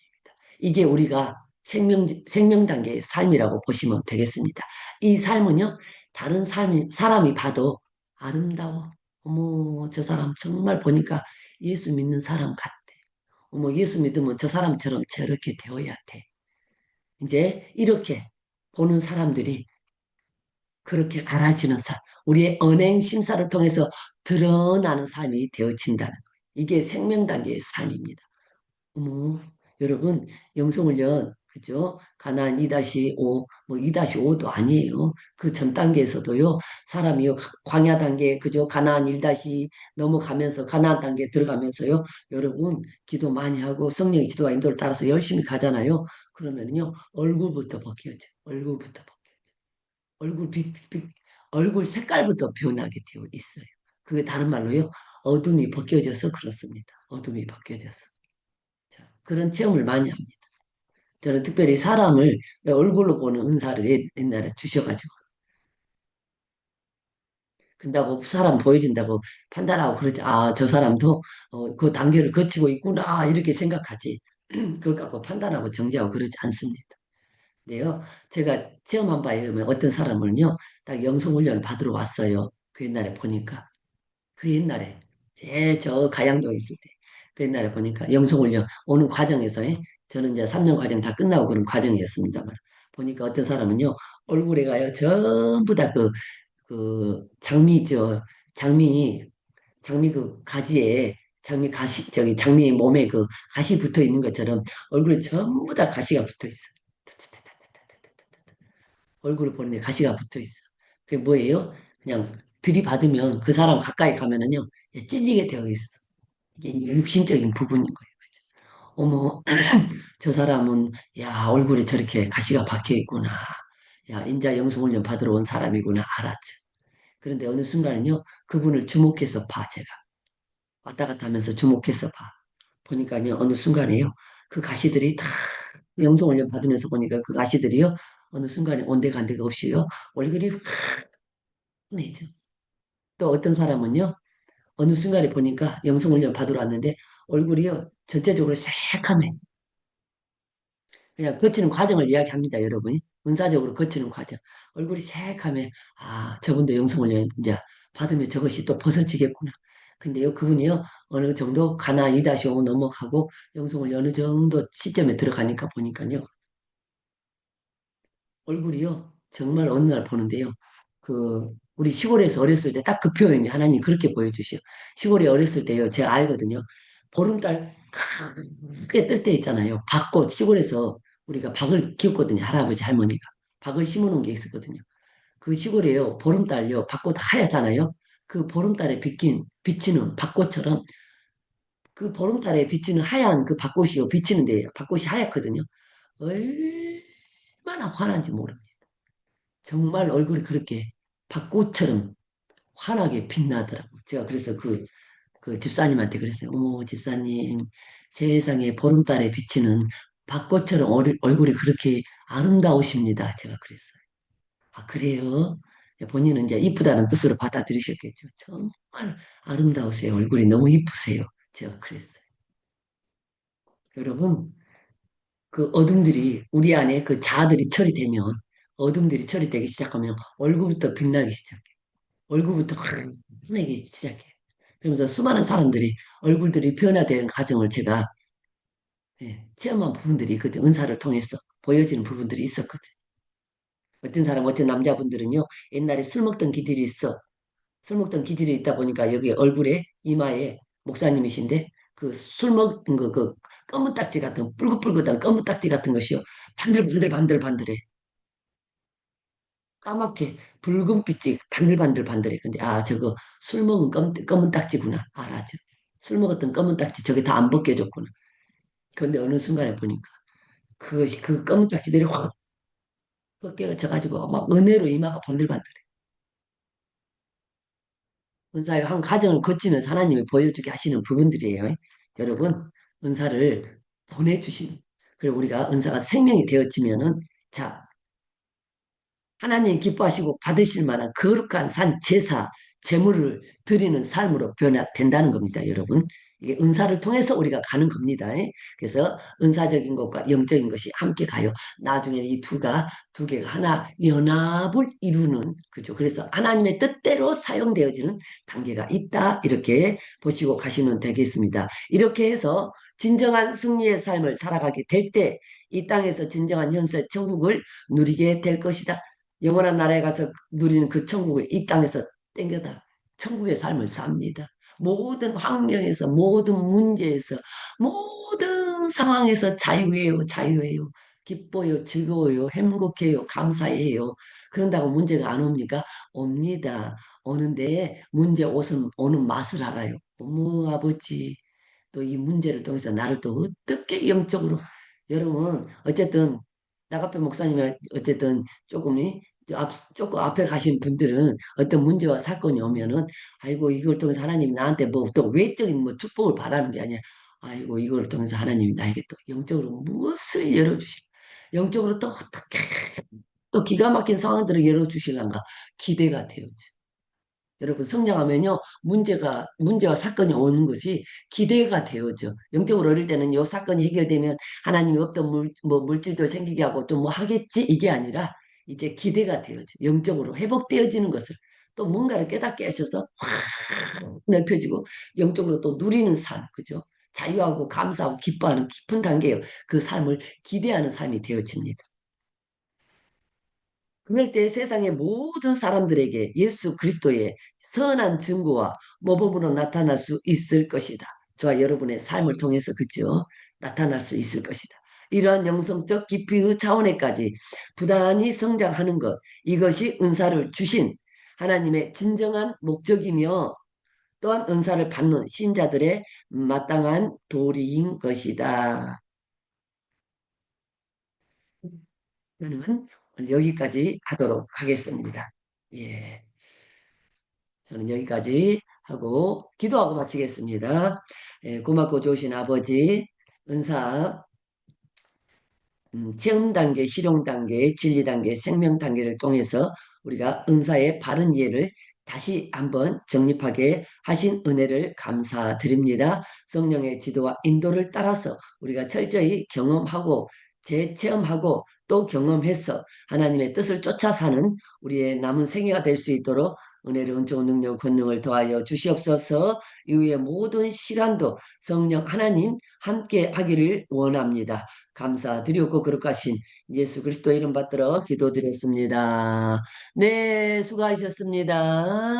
이게 우리가 생명 단계의 삶이라고 보시면 되겠습니다. 이 삶은요, 다른 사람이 봐도 아름다워. 어머, 저 사람 정말 보니까 예수 믿는 사람 같대. 어머, 예수 믿으면 저 사람처럼 저렇게 되어야 돼. 이제 이렇게 보는 사람들이 그렇게 알아지는 삶, 우리의 언행 심사를 통해서 드러나는 삶이 되어진다는 거예요. 이게 생명 단계의 삶입니다. 어머, 여러분, 영성훈련, 그죠? 가나안 2-5, 뭐 2-5도 아니에요. 그 전 단계에서도요, 사람이요, 광야 단계, 그죠? 가나안 1 넘어가면서, 가나안 단계 들어가면서요, 여러분, 기도 많이 하고 성령의 지도와 인도를 따라서 열심히 가잖아요. 그러면요, 얼굴부터 벗겨져. 얼굴부터 벗겨져. 얼굴 얼굴 색깔부터 변하게 되어 있어요. 그게 다른 말로요, 어둠이 벗겨져서 그렇습니다. 어둠이 벗겨져서. 자, 그런 체험을 많이 합니다. 저는 특별히 사람을 얼굴로 보는 은사를 옛날에 주셔가지고 근다고 사람 보여진다고 판단하고 그러지. 아, 저 사람도 그 단계를 거치고 있구나 이렇게 생각하지. 그거 갖고 판단하고 정지하고 그러지 않습니다. 근데요, 제가 체험한 바에 의하면 어떤 사람을요, 딱 영성훈련을 받으러 왔어요. 그 옛날에 보니까. 그 옛날에 제 저 가양동에 있을 때 그 옛날에 보니까 영성훈련 오는 과정에서 저는 이제 3년 과정 다 끝나고 그런 과정이었습니다만 보니까 어떤 사람은요 얼굴에 가요 전부 다 그 장미 장미 장미 그 가지에 장미 가시 저기 장미 몸에 그 가시 붙어 있는 것처럼 얼굴에 전부 다 가시가 붙어 있어. 얼굴을 보는데 가시가 붙어 있어. 그게 뭐예요? 그냥 들이받으면 그 사람 가까이 가면은요, 찔리게 되어 있어. 이게 이제 육신적인 부분인 거예요. 그죠? 어머, 저 사람은, 야, 얼굴에 저렇게 가시가 박혀 있구나. 야, 인자 영성훈련 받으러 온 사람이구나. 알았죠. 그런데 어느 순간은요, 그분을 주목해서 봐, 제가. 왔다 갔다 하면서 주목해서 봐. 보니까요, 어느 순간에요, 그 가시들이 다 영성훈련 받으면서 보니까 그 가시들이요, 어느 순간에 온데간데가 없이요, 얼굴이 환해져. 또 어떤 사람은요, 어느 순간에 보니까 영성훈련 받으러 왔는데 얼굴이요, 전체적으로 새카매. 그냥 거치는 과정을 이야기합니다, 여러분이. 은사적으로 거치는 과정. 얼굴이 새카매. 아, 저분도 영성훈련 이제 받으면 저것이 또 벗어지겠구나. 근데요, 그분이요, 어느 정도 가나 2-5 넘어가고 영성훈련 어느 정도 시점에 들어가니까 보니까요, 얼굴이요, 정말 어느 날 보는데요, 그 우리 시골에서 어렸을 때 딱 그 표현이 하나님 그렇게 보여주시오. 시골에 어렸을 때요, 제가 알거든요. 보름달 크게 뜰 때 있잖아요. 밭꽃, 시골에서 우리가 박을 키웠거든요. 할아버지, 할머니가. 박을 심어놓은 게 있었거든요. 그 시골에요, 보름달요, 밭꽃 하얗잖아요. 그 보름달에 비치는 밭꽃처럼 그 보름달에 비치는 하얀 그 밭꽃이요, 비치는 데요. 밭꽃이 하얗거든요. 얼마나 환한지 모릅니다. 정말 얼굴이 그렇게 밭꽃처럼 환하게 빛나더라고. 제가 그래서 그 집사님한테 그랬어요. 어머, 집사님, 세상에 보름달에 비치는 밭꽃처럼 얼굴이 그렇게 아름다우십니다. 제가 그랬어요. 아, 그래요? 본인은 이제 이쁘다는 뜻으로 받아들이셨겠죠. 정말 아름다우세요. 얼굴이 너무 이쁘세요. 제가 그랬어요. 여러분, 그 어둠들이 우리 안에 그 자아들이 처리되면 어둠들이 처리되기 시작하면 얼굴부터 빛나기 시작해. 얼굴부터 환해지기 시작해. 그러면서 수많은 사람들이 얼굴들이 변화되는 과정을 제가 체험한 부분들이 있거든. 은사를 통해서 보여지는 부분들이 있었거든. 어떤 사람, 어떤 남자분들은요, 옛날에 술 먹던 기질이 있어. 술 먹던 기질이 있다 보니까 여기 얼굴에, 이마에, 목사님이신데, 그 술 먹은 그 검은 딱지 같은, 붉은붉은한 검은 딱지 같은 것이요. 반들반들반들반들해. 까맣게 붉은빛이 반들반들반들해. 근데, 아, 저거 술 먹은 검은 딱지구나. 알아죠. 술 먹었던 검은 딱지, 저게 다 안 벗겨졌구나. 그런데 어느 순간에 보니까, 그것이, 그 검은 딱지들이 확 벗겨져가지고, 막 은혜로 이마가 번들번들해. 은사의 한 과정을 거치면서 하나님이 보여주게 하시는 부분들이에요. 여러분, 은사를 보내주신, 그리고 우리가 은사가 생명이 되어지면은, 자, 하나님 기뻐하시고 받으실 만한 거룩한 산 제사, 제물을 드리는 삶으로 변화된다는 겁니다, 여러분. 이게 은사를 통해서 우리가 가는 겁니다. 그래서 은사적인 것과 영적인 것이 함께 가요. 나중에 이 두 개가 하나 연합을 이루는, 그죠? 그래서 하나님의 뜻대로 사용되어지는 단계가 있다. 이렇게 보시고 가시면 되겠습니다. 이렇게 해서 진정한 승리의 삶을 살아가게 될 때, 이 땅에서 진정한 현세 천국을 누리게 될 것이다. 영원한 나라에 가서 누리는 그 천국을 이 땅에서 땡겨다 천국의 삶을 삽니다. 모든 환경에서, 모든 문제에서, 모든 상황에서 자유해요, 자유해요. 기뻐요, 즐거워요, 행복해요, 감사해요. 그런다고 문제가 안 옵니까? 옵니다. 오는데 문제 오는 맛을 알아요. 어머, 아버지. 또 이 문제를 통해서 나를 또 어떻게 영적으로 여러분 어쨌든 나가페 목사님이 어쨌든 조금 앞에 가신 분들은 어떤 문제와 사건이 오면은 아이고 이걸 통해서 하나님이 나한테 뭐 또 외적인 뭐 축복을 바라는 게 아니라 아이고 이걸 통해서 하나님이 나에게 또 영적으로 무엇을 열어주실 영적으로 또 어떻게 또 기가 막힌 상황들을 열어주실란가 기대가 되어져. 여러분 성장하면요 문제와 사건이 오는 것이 기대가 되어져. 영적으로 어릴 때는 요 사건이 해결되면 하나님이 없던 뭐 물질도 생기게 하고 또 뭐 하겠지 이게 아니라 이제 기대가 되어져. 영적으로 회복되어지는 것을 또 뭔가를 깨닫게 하셔서 확 넓혀지고 영적으로 또 누리는 삶, 그죠? 자유하고 감사하고 기뻐하는 깊은 단계예요. 그 삶을 기대하는 삶이 되어집니다. 그럴 때 세상의 모든 사람들에게 예수 그리스도의 선한 증거와 모범으로 나타날 수 있을 것이다. 저와 여러분의 삶을 통해서 그죠? 나타날 수 있을 것이다. 이러한 영성적 깊이의 차원에까지 부단히 성장하는 것, 이것이 은사를 주신 하나님의 진정한 목적이며 또한 은사를 받는 신자들의 마땅한 도리인 것이다. 저는 오늘 여기까지 하도록 하겠습니다. 예. 저는 여기까지 하고 기도하고 마치겠습니다. 예, 고맙고 좋으신 아버지, 은사, 체험 단계, 실용 단계, 진리 단계, 생명 단계를 통해서 우리가 은사의 바른 이해를 다시 한번 정립하게 하신 은혜를 감사드립니다. 성령의 지도와 인도를 따라서 우리가 철저히 경험하고 재체험하고 또 경험해서 하나님의 뜻을 쫓아 사는 우리의 남은 생애가 될 수 있도록 은혜로운 좋은 능력, 권능을 더하여 주시옵소서. 이후의 모든 시간도 성령 하나님 함께 하기를 원합니다. 감사드리고 거룩하신 예수 그리스도 이름 받들어 기도드렸습니다. 네, 수고하셨습니다.